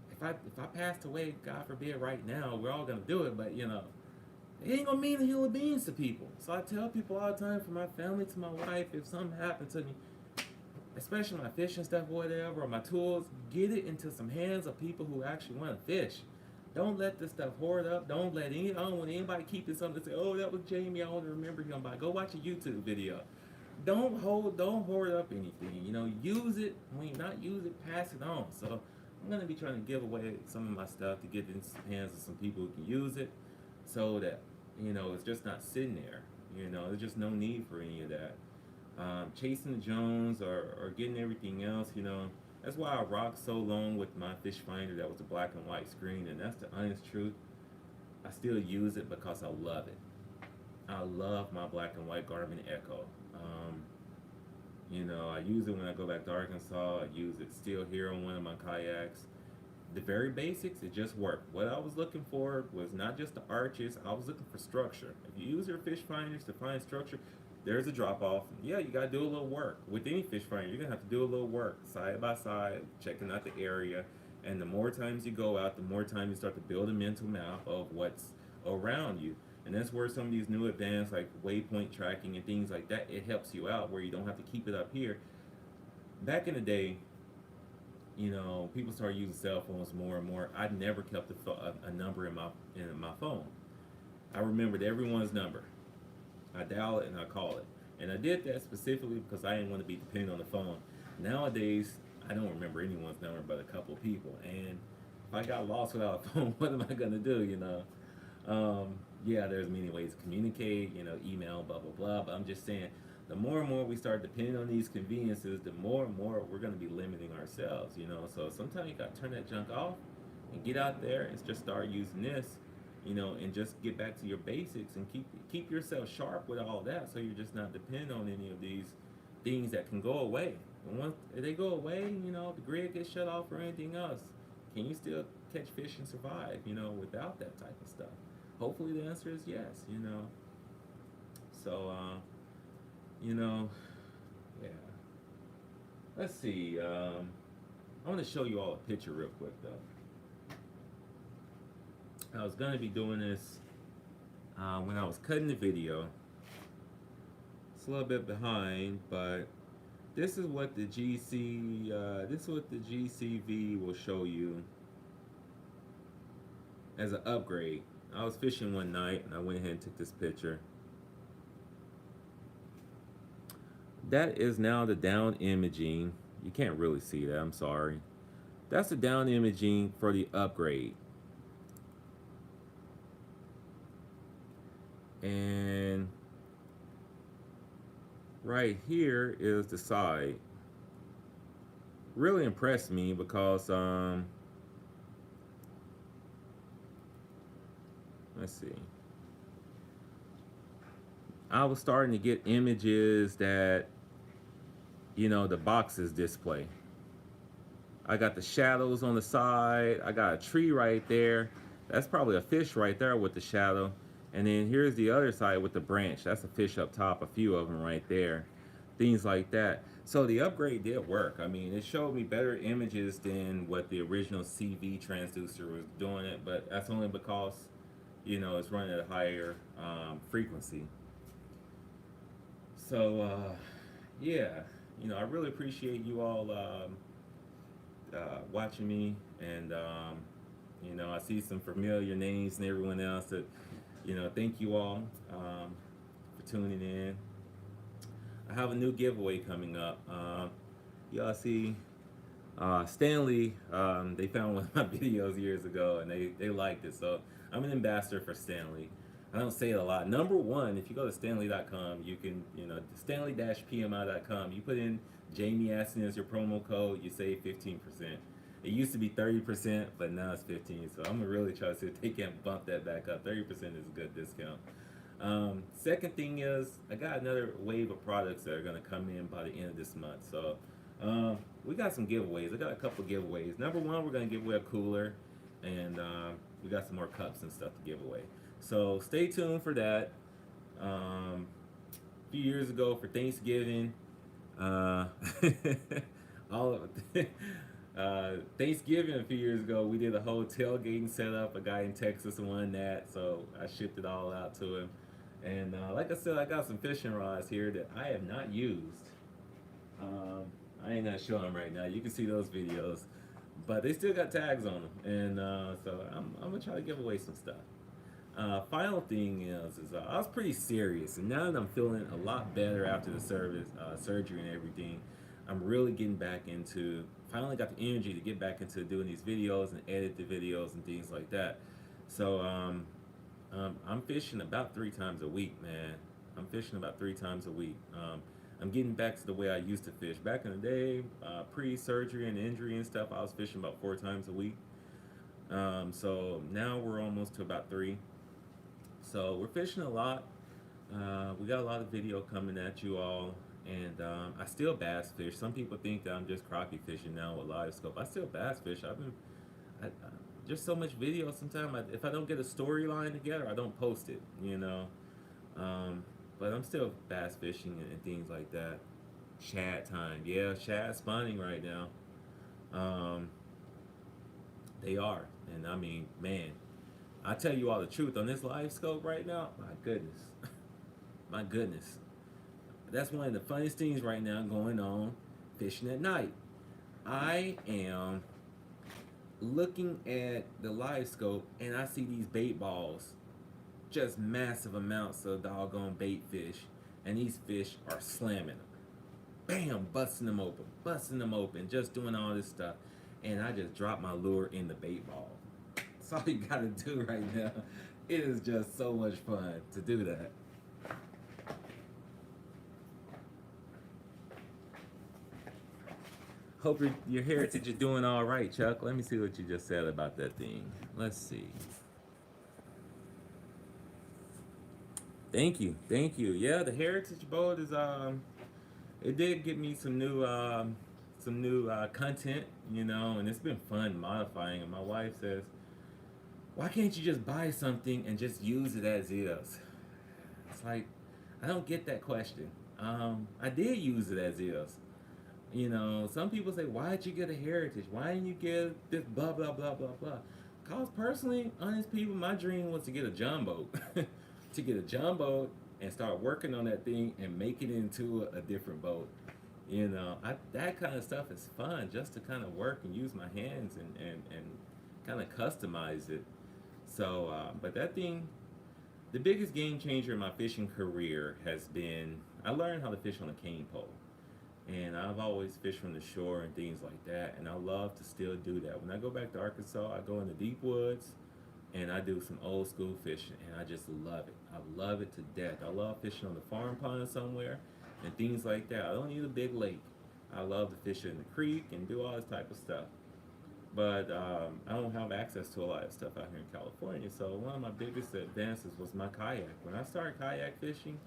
if I passed away, God forbid, right now, we're all gonna do it, but you know, it ain't gonna mean a hill of beans to people. So I tell people all the time, from my family to my wife, if something happened to me, especially my fishing stuff or whatever, or my tools, get it into some hands of people who actually want to fish. Don't let this stuff hoard up. I don't want anybody keeping something to say, oh, that was Jamie, I want to remember him by. Go watch a YouTube video. Don't hoard up anything. You know, use it. When you not use it, pass it on. So I'm gonna be trying to give away some of my stuff to get into the hands of some people who can use it, so that, you know, it's just not sitting there. You know, there's just no need for any of that. Chasing the Jones or getting everything else, you know. That's why I rocked so long with my fish finder that was a black and white screen, and that's the honest truth. I still use it because I love it. I love my black and white Garmin Echo. You know, I use it when I go back to Arkansas. I use it still here on one of my kayaks. The very basics, it just worked. What I was looking for was not just the arches, I was looking for structure. If you use your fish finders to find structure, there's a drop off. Yeah, you gotta do a little work. With any fish finder, you're gonna have to do a little work, side by side, checking out the area. And the more times you go out, the more time you start to build a mental map of what's around you. And that's where some of these new advanced, like waypoint tracking and things like that, it helps you out, where you don't have to keep it up here. Back in the day, you know, people started using cell phones more and more. I never kept a number in my phone. I remembered everyone's number. I dial it and I call it. And I did that specifically because I didn't want to be dependent on the phone. Nowadays, I don't remember anyone's number but a couple of people. And if I got lost without a phone, what am I going to do, you know? Yeah, there's many ways to communicate, you know, email, blah, blah, blah. But I'm just saying, the more and more we start depending on these conveniences, the more and more we're going to be limiting ourselves, you know. So sometimes you got to turn that junk off and get out there and just start using this, you know, and just get back to your basics and keep yourself sharp with all that, so you're just not dependent on any of these things that can go away. And once they go away, you know, the grid gets shut off or anything else, can you still catch fish and survive, you know, without that type of stuff? Hopefully the answer is yes, you know. So, you know, yeah. Let's see. I want to show you all a picture real quick, though. I was going to be doing this when I was cutting the video. It's a little bit behind, but this is what the GCV will show you as an upgrade. I was fishing one night and I went ahead and took this picture. That is now the down imaging. You can't really see that, I'm sorry. That's the down imaging for the upgrade. And right here is the side. Really impressed me because let's see. I was starting to get images that the boxes display. I got the shadows on the side. I got a tree right there. That's probably a fish right there with the shadow. And then here's the other side with the branch. That's a fish up top, a few of them right there. Things like that. So the upgrade did work. I mean, it showed me better images than what the original CV transducer was doing it, but that's only because, it's running at a higher frequency. So, yeah, I really appreciate you all watching me, and I see some familiar names and everyone else. That thank you all for tuning in. I have a new giveaway coming up. Y'all see, Stanley. They found one of my videos years ago, and they liked it. So I'm an ambassador for Stanley. I don't say it a lot. Number one, if you go to stanley.com, you can, stanley-pmi.com, you put in Jamie Aston as your promo code, you save 15%. It used to be 30%, but now it's 15%. So I'm gonna really try to see if they can't bump that back up. 30% is a good discount. Second thing is, I got another wave of products that are gonna come in by the end of this month. So we got some giveaways. I got a couple giveaways. Number one, we're gonna give away a cooler, and we got some more cups and stuff to give away. So stay tuned for that. A few years ago for Thanksgiving, all of Thanksgiving a few years ago, we did a whole tailgating setup. A guy in Texas won that, so I shipped it all out to him. And like I said, I got some fishing rods here that I have not used. I ain't gonna show them right now. You can see those videos, but they still got tags on them, and so I'm gonna try to give away some stuff. Final thing is I was pretty serious, and now that I'm feeling a lot better after the surgery and everything, I'm really getting back into. Finally got the energy to get back into doing these videos and edit the videos and things like that. So I'm fishing about 3 times a week, man. I'm fishing about 3 times a week. I'm getting back to the way I used to fish. Back in the day, pre-surgery and injury and stuff, I was fishing about 4 times a week. So now we're almost to about 3. So we're fishing a lot. We got a lot of video coming at you all, and I still bass fish. Some people think that I'm just crappie fishing now with LiveScope. I still bass fish. There's so much video. Sometimes if I don't get a storyline together, I don't post it. But I'm still bass fishing and things like that. Shad time, yeah, shad spawning right now. They are, and I mean, man, I tell you all the truth on this LiveScope right now. My goodness, my goodness, that's one of the funniest things right now going on fishing at night. I am looking at the LiveScope and I see these bait balls, just massive amounts of doggone bait fish, and these fish are slamming them. Bam, busting them open, just doing all this stuff. And I just dropped my lure in the bait ball. That's all you gotta do right now. It is just so much fun to do that. Hope your heritage is doing all right, Chuck. Let me see what you just said about that thing. Let's see. Thank you. Yeah, the heritage boat is it did give me some new content, and it's been fun modifying it. My wife says, "Why can't you just buy something and just use it as is?" It's like, I don't get that question. I did use it as is. Some people say, "Why did you get a heritage? Why didn't you get this blah blah blah blah blah?" Cause personally, honest people, my dream was to get a jumbo, to get a jumbo and start working on that thing and make it into a different boat. That kind of stuff is fun, just to kind of work and use my hands and kind of customize it. So, but that thing, the biggest game changer in my fishing career has been, I learned how to fish on a cane pole. And I've always fished from the shore and things like that, and I love to still do that. When I go back to Arkansas, I go in the deep woods, and I do some old school fishing, and I just love it. I love it to death. I love fishing on the farm pond somewhere, and things like that. I don't need a big lake. I love to fish in the creek and do all this type of stuff. But I don't have access to a lot of stuff out here in California. So one of my biggest advances was my kayak. When I started kayak fishing,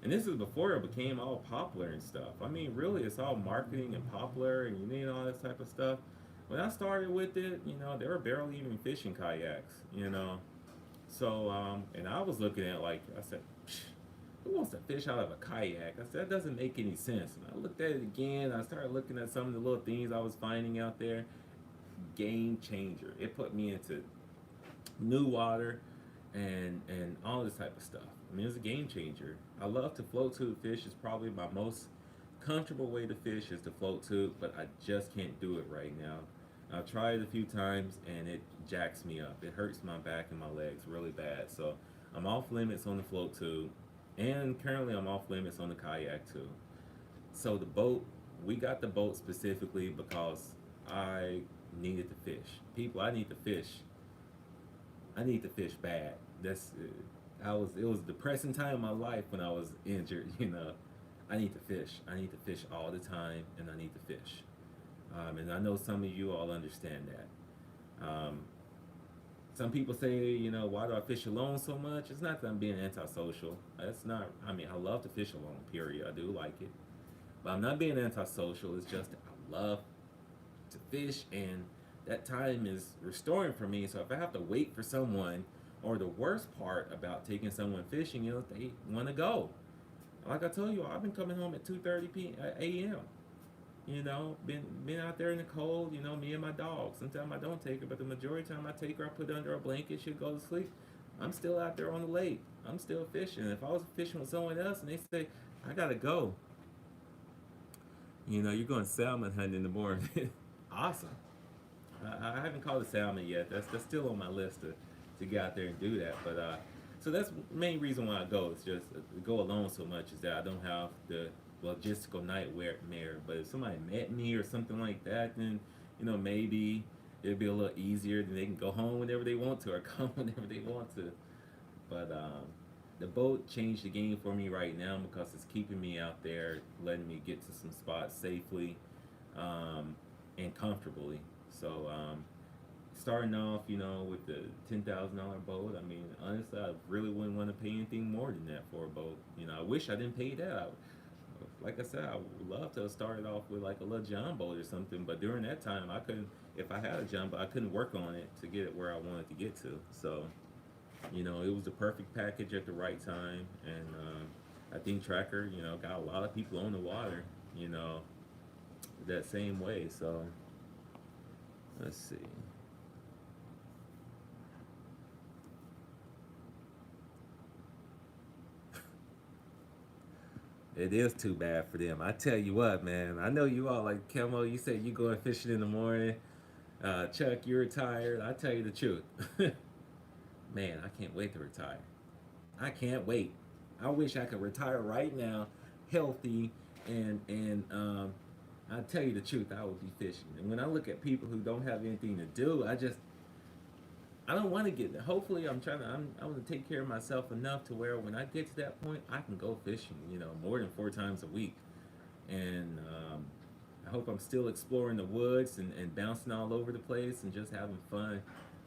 and this is before it became all popular and stuff. I mean, really, it's all marketing and popular, and you need all this type of stuff. When I started with it, they were barely even fishing kayaks. So, and I was looking at it like, I said, who wants to fish out of a kayak? I said, that doesn't make any sense. And I looked at it again. I started looking at some of the little things I was finding out there. Game changer. It put me into new water and all this type of stuff. I mean, it's a game changer. I love to float tube fish. It's probably my most comfortable way to fish is to float tube, but I just can't do it right now. I've tried it a few times and it jacks me up. It hurts my back and my legs really bad. So I'm off limits on the float tube, and currently I'm off limits on the kayak too. So the boat, we got the boat specifically because I needed to fish. People, I need to fish. I need to fish bad. It was a depressing time in my life when I was injured. I need to fish. I need to fish all the time, and I need to fish. And I know some of you all understand that. Some people say, why do I fish alone so much? It's not that I'm being antisocial. That's not, I mean, I love to fish alone, period. I do like it. But I'm not being antisocial. It's just that I love to fish, and that time is restoring for me. So if I have to wait for someone, or the worst part about taking someone fishing is they want to go. Like I told you, I've been coming home at 2:30 a.m. Been out there in the cold. Me and my dog. Sometimes I don't take her, but the majority of the time I take her, I put her under a blanket, she'll go to sleep. I'm still out there on the lake. I'm still fishing. If I was fishing with someone else and they say, I gotta go, you're going salmon hunting in the morning. Awesome. I haven't caught a salmon yet. That's still on my list to get out there and do that. But so that's the main reason why I go. It's just go alone so much is that I don't have the logistical nightmare. But if somebody met me or something like that, then maybe it'd be a little easier. Then they can go home whenever they want to or come whenever they want to. But the boat changed the game for me right now because it's keeping me out there, letting me get to some spots safely and comfortably. So starting off, with the $10,000 boat, I mean, honestly, I really wouldn't want to pay anything more than that for a boat. I wish I didn't pay that. Like I said, I would love to have started off with like a little John boat or something, but during that time, I couldn't. If I had a John boat, I couldn't work on it to get it where I wanted to get to. So, it was the perfect package at the right time, and I think Tracker, got a lot of people on the water, that same way. So, let's see. It is too bad for them. I tell you what, man. I know you all like Camo. You said you going fishing in the morning. Chuck, you're retired. I tell you the truth, man. I can't wait to retire. I can't wait. I wish I could retire right now, healthy, and I tell you the truth, I would be fishing. And when I look at people who don't have anything to do, I don't want to get there. Hopefully, I want to take care of myself enough to where when I get to that point, I can go fishing, more than 4 times a week. And I hope I'm still exploring the woods and bouncing all over the place and just having fun.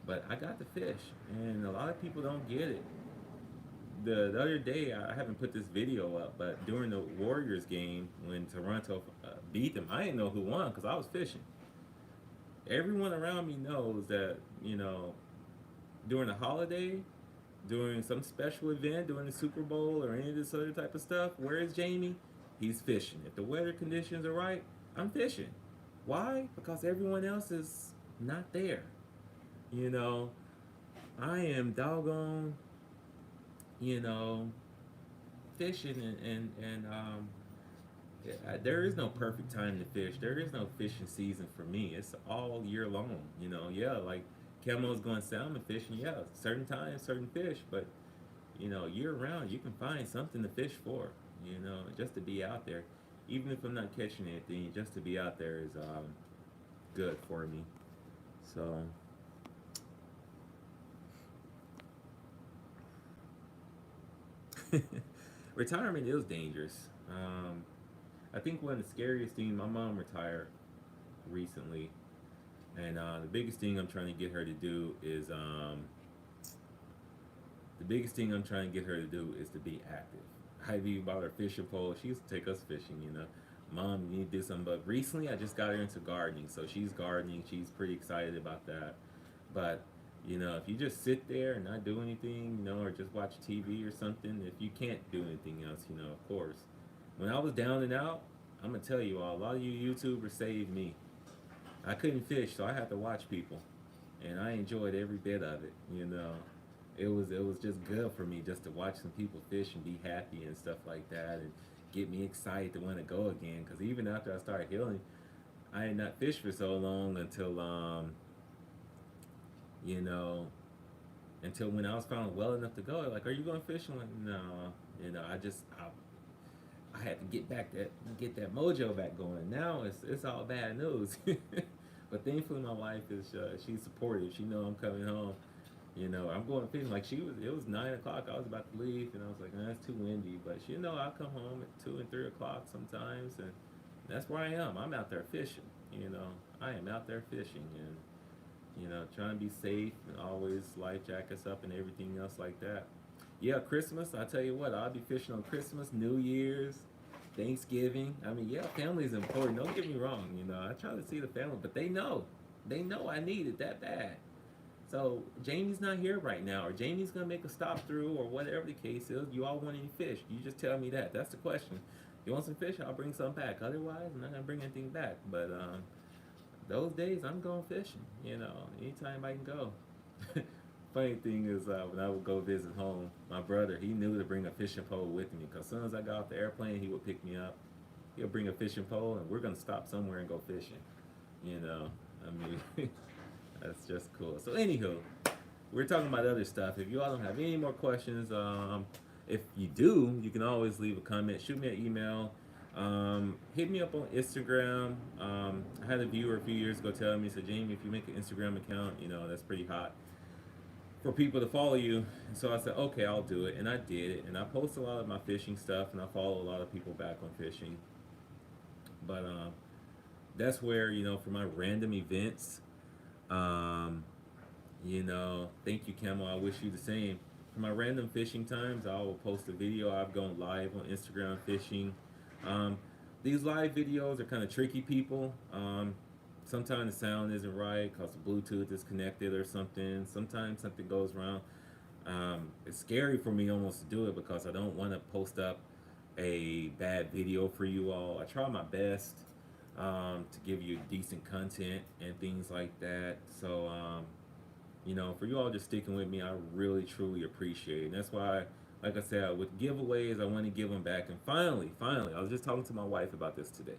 But I got to fish, and a lot of people don't get it. The other day, I haven't put this video up, but during the Warriors game, when Toronto beat them, I didn't know who won because I was fishing. Everyone around me knows that, during a holiday, during some special event, during the Super Bowl or any of this other type of stuff, where is Jamie? He's fishing. If the weather conditions are right, I'm fishing. Why? Because everyone else is not there. I am doggone, you know, fishing there is no perfect time to fish. There is no fishing season for me. It's all year long. Yeah, like Camo's going salmon fishing. Yeah, certain times, certain fish, but year round, you can find something to fish for. Just to be out there, even if I'm not catching anything, just to be out there is good for me. So. Retirement is dangerous. Um, I think one of the scariest things, my mom retired recently, and the biggest thing I'm trying to get her to do is the biggest thing I'm trying to get her to do is to be active. I've even bought her fishing pole. She used to take us fishing, you know. Mom, you need to do something. But recently, I just got her into gardening, so she's gardening. She's pretty excited about that. But if you just sit there and not do anything, or just watch TV or something, if you can't do anything else, of course. When I was down and out, I'm gonna tell you all, a lot of you YouTubers saved me. I couldn't fish, so I had to watch people, and I enjoyed every bit of it. It was just good for me just to watch some people fish and be happy and stuff like that, and get me excited to want to go again. Because even after I started healing, I had not fished for so long until you know until when I was finally well enough to go. Like, are you going fishing? I'm like, no. I had to get that mojo back going. Now it's all bad news. But thankfully, my wife is she's supportive. She know I'm coming home. I'm going fishing. Like, it was 9 o'clock. I was about to leave, and I was like, it's too windy. But she know I'll come home at 2 and 3 o'clock sometimes, and that's where I am. I'm out there fishing. I am out there fishing, and trying to be safe and always life jackets up and everything else like that. Yeah, Christmas. I tell you what, I'll be fishing on Christmas, New Year's, Thanksgiving. I mean, yeah, family is important. Don't get me wrong. I try to see the family, but they know I need it that bad. So Jamie's not here right now, or Jamie's gonna make a stop through, or whatever the case is. You all want any fish? You just tell me that. That's the question. You want some fish? I'll bring some back. Otherwise, I'm not gonna bring anything back. But those days, I'm going fishing. Anytime I can go. Funny thing is, when I would go visit home, my brother, he knew to bring a fishing pole with me, because as soon as I got off the airplane, he would pick me up. He'll bring a fishing pole, and we're gonna stop somewhere and go fishing. I mean, that's just cool. So anywho, we're talking about other stuff. If you all don't have any more questions, if you do, you can always leave a comment. Shoot me an email. Hit me up on Instagram. I had a viewer a few years ago tell me, said, Jamie, if you make an Instagram account, that's pretty hot for people to follow you. And so I said, okay, I'll do it. And I did it. And I post a lot of my fishing stuff, and I follow a lot of people back on fishing. But that's where, for my random events, thank you, Camo. I wish you the same. For my random fishing times, I will post a video. I've gone live on Instagram fishing. These live videos are kind of tricky, people. Sometimes the sound isn't right because the Bluetooth is connected or something. Sometimes something goes wrong. It's scary for me almost to do it, because I don't want to post up a bad video for you all. I try my best to give you decent content and things like that. So, for you all just sticking with me, I really, truly appreciate it. And that's why, like I said, with giveaways, I want to give them back. And finally, I was just talking to my wife about this today.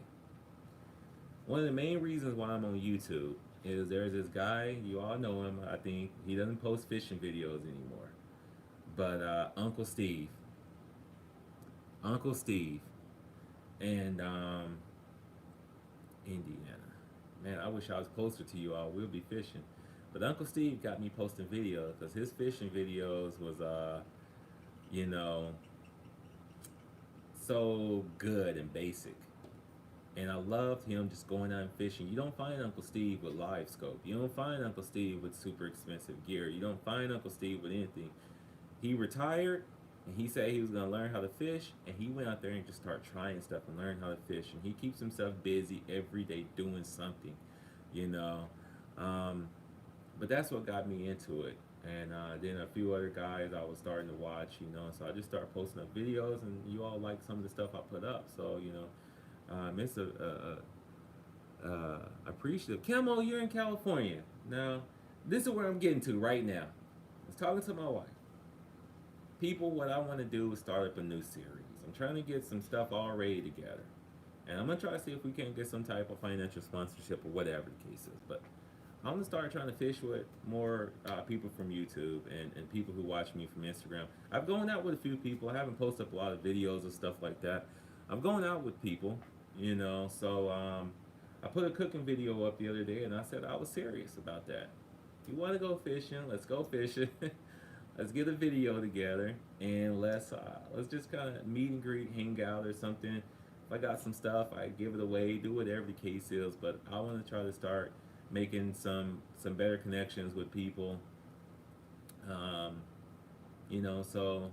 One of the main reasons why I'm on YouTube is there's this guy, you all know him, I think. He doesn't post fishing videos anymore. But Uncle Steve. And Indiana. Man, I wish I was closer to you all. We'll be fishing. But Uncle Steve got me posting videos, because his fishing videos was, so good and basic. And I loved him just going out and fishing. You don't find Uncle Steve with LIvescope. You don't find Uncle Steve with super expensive gear. You don't find Uncle Steve with anything. He retired, and he said he was going to learn how to fish, and he went out there and just started trying stuff and learned how to fish. And he keeps himself busy every day doing something, But that's what got me into it. And then a few other guys I was starting to watch, So I just started posting up videos, and you all like some of the stuff I put up. So, it's appreciative. Camo, you're in California. Now, this is where I'm getting to right now. I was talking to my wife. People, what I want to do is start up a new series. I'm trying to get some stuff all ready together. And I'm going to try to see if we can get some type of financial sponsorship or whatever the case is. But I'm going to start trying to fish with more people from YouTube and people who watch me from Instagram. I've gone out with a few people. I haven't posted up a lot of videos and stuff like that. I'm going out with people, So I put a cooking video up the other day, and I said I was serious about that. If you want to go fishing, let's go fishing. let's get a video together and let's just kind of meet and greet, hang out or something. If I got some stuff, I give it away, do whatever the case is. But I want to try to start making some better connections with people. Um, so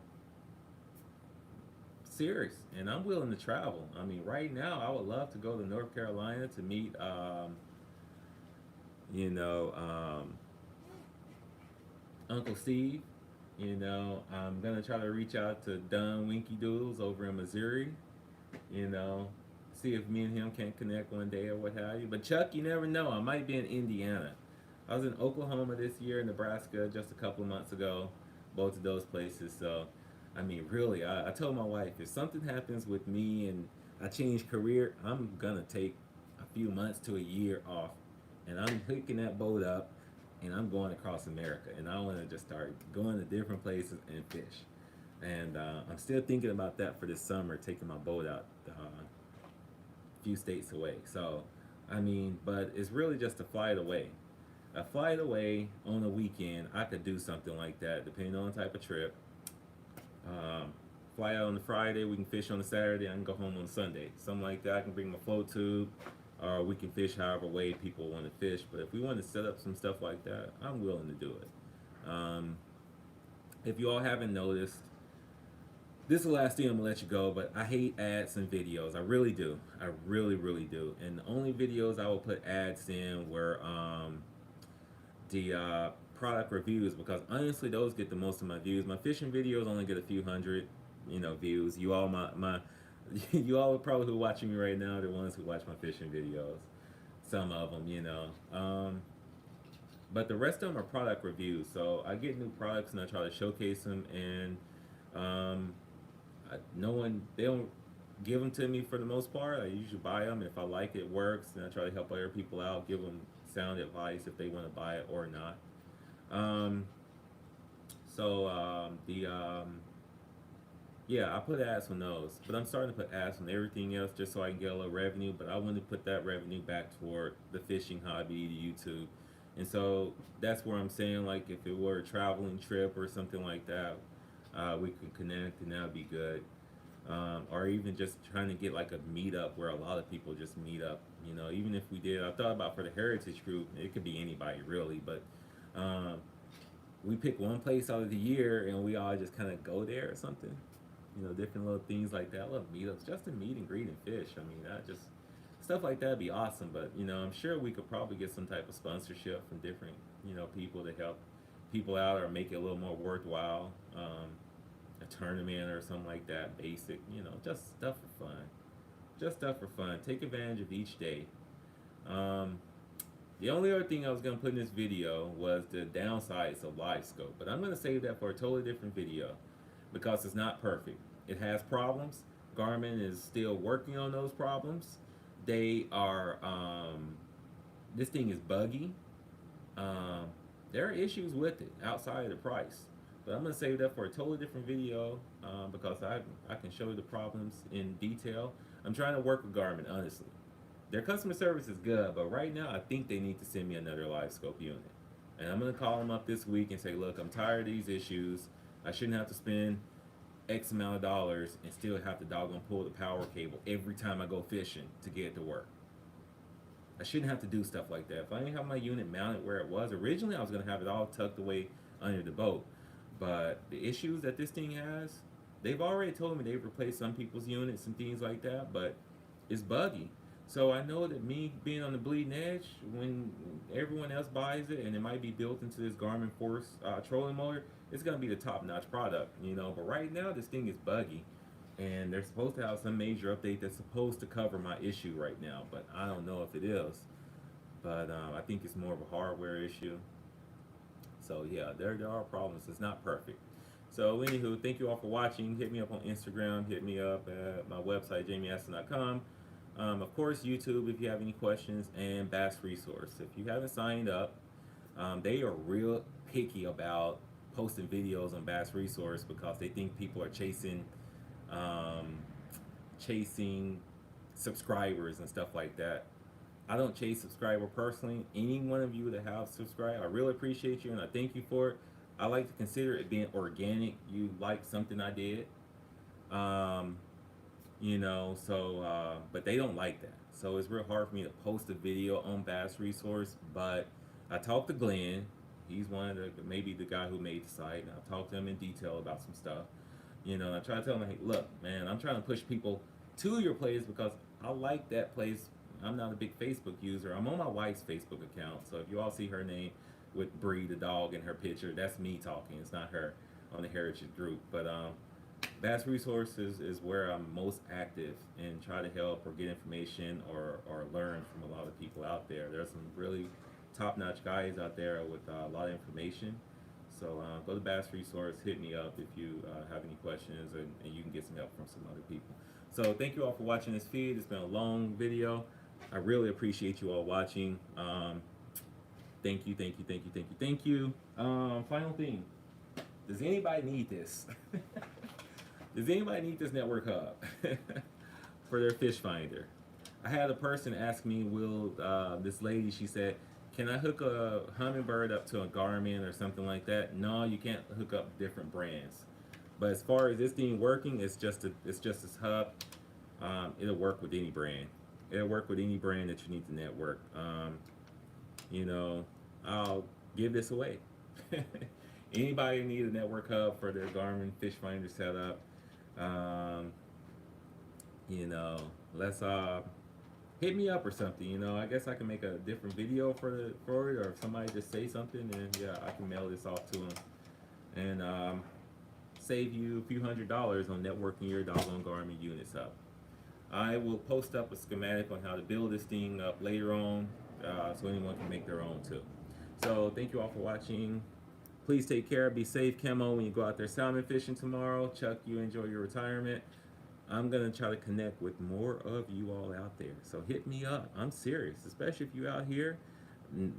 serious, and I'm willing to travel. I mean, right now, I would love to go to North Carolina to meet, you know, um, Uncle Steve. I'm gonna try to reach out to Don Winky Doodles over in Missouri. You know, see if me and him can connect one day or what have you. But Chuck, you never know. I might be in Indiana. I was in Oklahoma this year, Nebraska just a couple of months ago, both of those places. So, I mean, really, I told my wife if something happens with me and I change career, I'm gonna take a few months to a year off, and I'm picking that boat up, and I'm going across America, and I want to just start going to different places and fish. And I'm still thinking about that for this summer, taking my boat out a few states away. So, I mean, but it's really just a flight away. A flight away on a weekend, I could do something like that, depending on the type of trip. Um, Fly out on the Friday, we can fish on the Saturday, I can go home on Sunday. Something like that, I can bring my float tube, or we can fish however way people want to fish. But if we want to set up some stuff like that, I'm willing to do it. If you all haven't noticed, this is the last thing I'm gonna let you go, but I hate ads and videos. I really do. I really, really do. And the only videos I will put ads in were the product reviews, because honestly, those get the most of my views. My fishing videos only get a few hundred, views. You all, my you all probably who are watching me right now are the ones who watch my fishing videos. Some of them. But the rest of them are product reviews. So I get new products and I try to showcase them, and um, no one, they don't give them to me for the most part. I usually buy them. If I like it, works, and I try to help other people out, give them sound advice if they want to buy it or not. Um, yeah, I put ads on those, but I'm starting to put ads on everything else just so I can get a little revenue. But I want to put that revenue back toward the fishing hobby, the YouTube, and so that's where I'm saying, like, if it were a traveling trip or something like that, we can connect and that would be good. Or even just trying to get like a meetup where a lot of people just meet up. Even if we did, I thought about for the heritage group, it could be anybody really, but um, we pick one place out of the year and we all just kind of go there or something. Different little things like that. I love meetups just to meet and greet and fish. I mean, that just stuff like that would be awesome. But I'm sure we could probably get some type of sponsorship from different people to help people out or make it a little more worthwhile. A tournament or something like that, basic, just stuff for fun. Just stuff for fun. Take advantage of each day. Um, the only other thing I was going to put in this video was the downsides of LiveScope, but I'm going to save that for a totally different video because it's not perfect. It has problems. Garmin is still working on those problems. They are, this thing is buggy. There are issues with it outside of the price. But I'm going to save that for a totally different video because I can show you the problems in detail. I'm trying to work with Garmin, honestly. Their customer service is good, but right now I think they need to send me another LiveScope unit. And I'm going to call them up this week and say, look, I'm tired of these issues. I shouldn't have to spend X amount of dollars and still have to doggone pull the power cable every time I go fishing to get it to work. I shouldn't have to do stuff like that. If I didn't have my unit mounted where it was, originally I was going to have it all tucked away under the boat. But the issues that this thing has, they've already told me they've replaced some people's units and things like that, but it's buggy. So I know that me being on the bleeding edge, when everyone else buys it and it might be built into this Garmin Force trolling motor, it's going to be the top-notch product, But right now, this thing is buggy, and they're supposed to have some major update that's supposed to cover my issue right now, but I don't know if it is. But I think it's more of a hardware issue. So yeah, there are problems. It's not perfect. So anywho, thank you all for watching. Hit me up on Instagram. Hit me up at my website, jamieaston.com. Of course, YouTube if you have any questions, and Bass Resource. If you haven't signed up, they are real picky about posting videos on Bass Resource because they think people are chasing subscribers and stuff like that. I don't chase subscriber personally. Any one of you that have subscribed, I really appreciate you and I thank you for it. I like to consider it being organic. You like something I did, um, but they don't like that. So it's real hard for me to post a video on Bass Resource. But I talked to Glenn. He's one of maybe the guy who made the site. And I talked to him in detail about some stuff. And I try to tell him, hey, look, man, I'm trying to push people to your place because I like that place. I'm not a big Facebook user. I'm on my wife's Facebook account. So if you all see her name with Bree the dog in her picture, that's me talking. It's not her on the Heritage group. But Bass Resources is where I'm most active and try to help or get information or learn from a lot of people out there. There's some really top-notch guys out there with a lot of information. So go to Bass Resource, hit me up if you have any questions, and you can get some help from some other people. So thank you all for watching this feed. It's been a long video. I really appreciate you all watching. Thank you, thank you, thank you, thank you, thank you. Final thing. Does anybody need this? Does anybody need this network hub for their fish finder? I had a person ask me, this lady, she said, can I hook a Humminbird up to a Garmin or something like that? No, you can't hook up different brands. But as far as this thing working, it's just this hub. It'll work with any brand. It'll work with any brand that you need to network. I'll give this away. Anybody need a network hub for their Garmin fish finder setup? Let's hit me up or something. I guess I can make a different video for it, or if somebody just say something, and yeah, I can mail this off to them and save you a few $100s on networking your doggone Garmin units up. I will post up a schematic on how to build this thing up later on, so anyone can make their own too. So thank you all for watching. Please take care. Be safe, Camo, when you go out there salmon fishing tomorrow. Chuck, you enjoy your retirement. I'm going to try to connect with more of you all out there. So hit me up. I'm serious, especially if you're out here,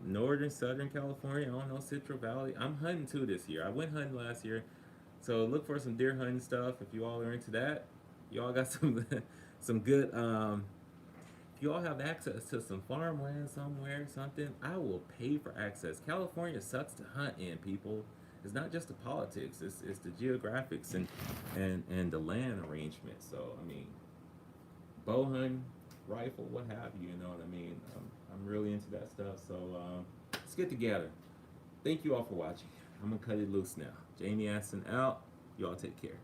northern, southern California, I don't know, Central Valley. I'm hunting too this year. I went hunting last year. So look for some deer hunting stuff if you all are into that. You all got some good, if you all have access to some farmland somewhere, something, I will pay for access. California sucks to hunt in, people. It's not just the politics, it's the geographics and the land arrangement. So, I mean, bow hunting, rifle, what have you, you know what I mean? I'm really into that stuff. So, let's get together. Thank you all for watching. I'm going to cut it loose now. Jamie Aston out. You all take care.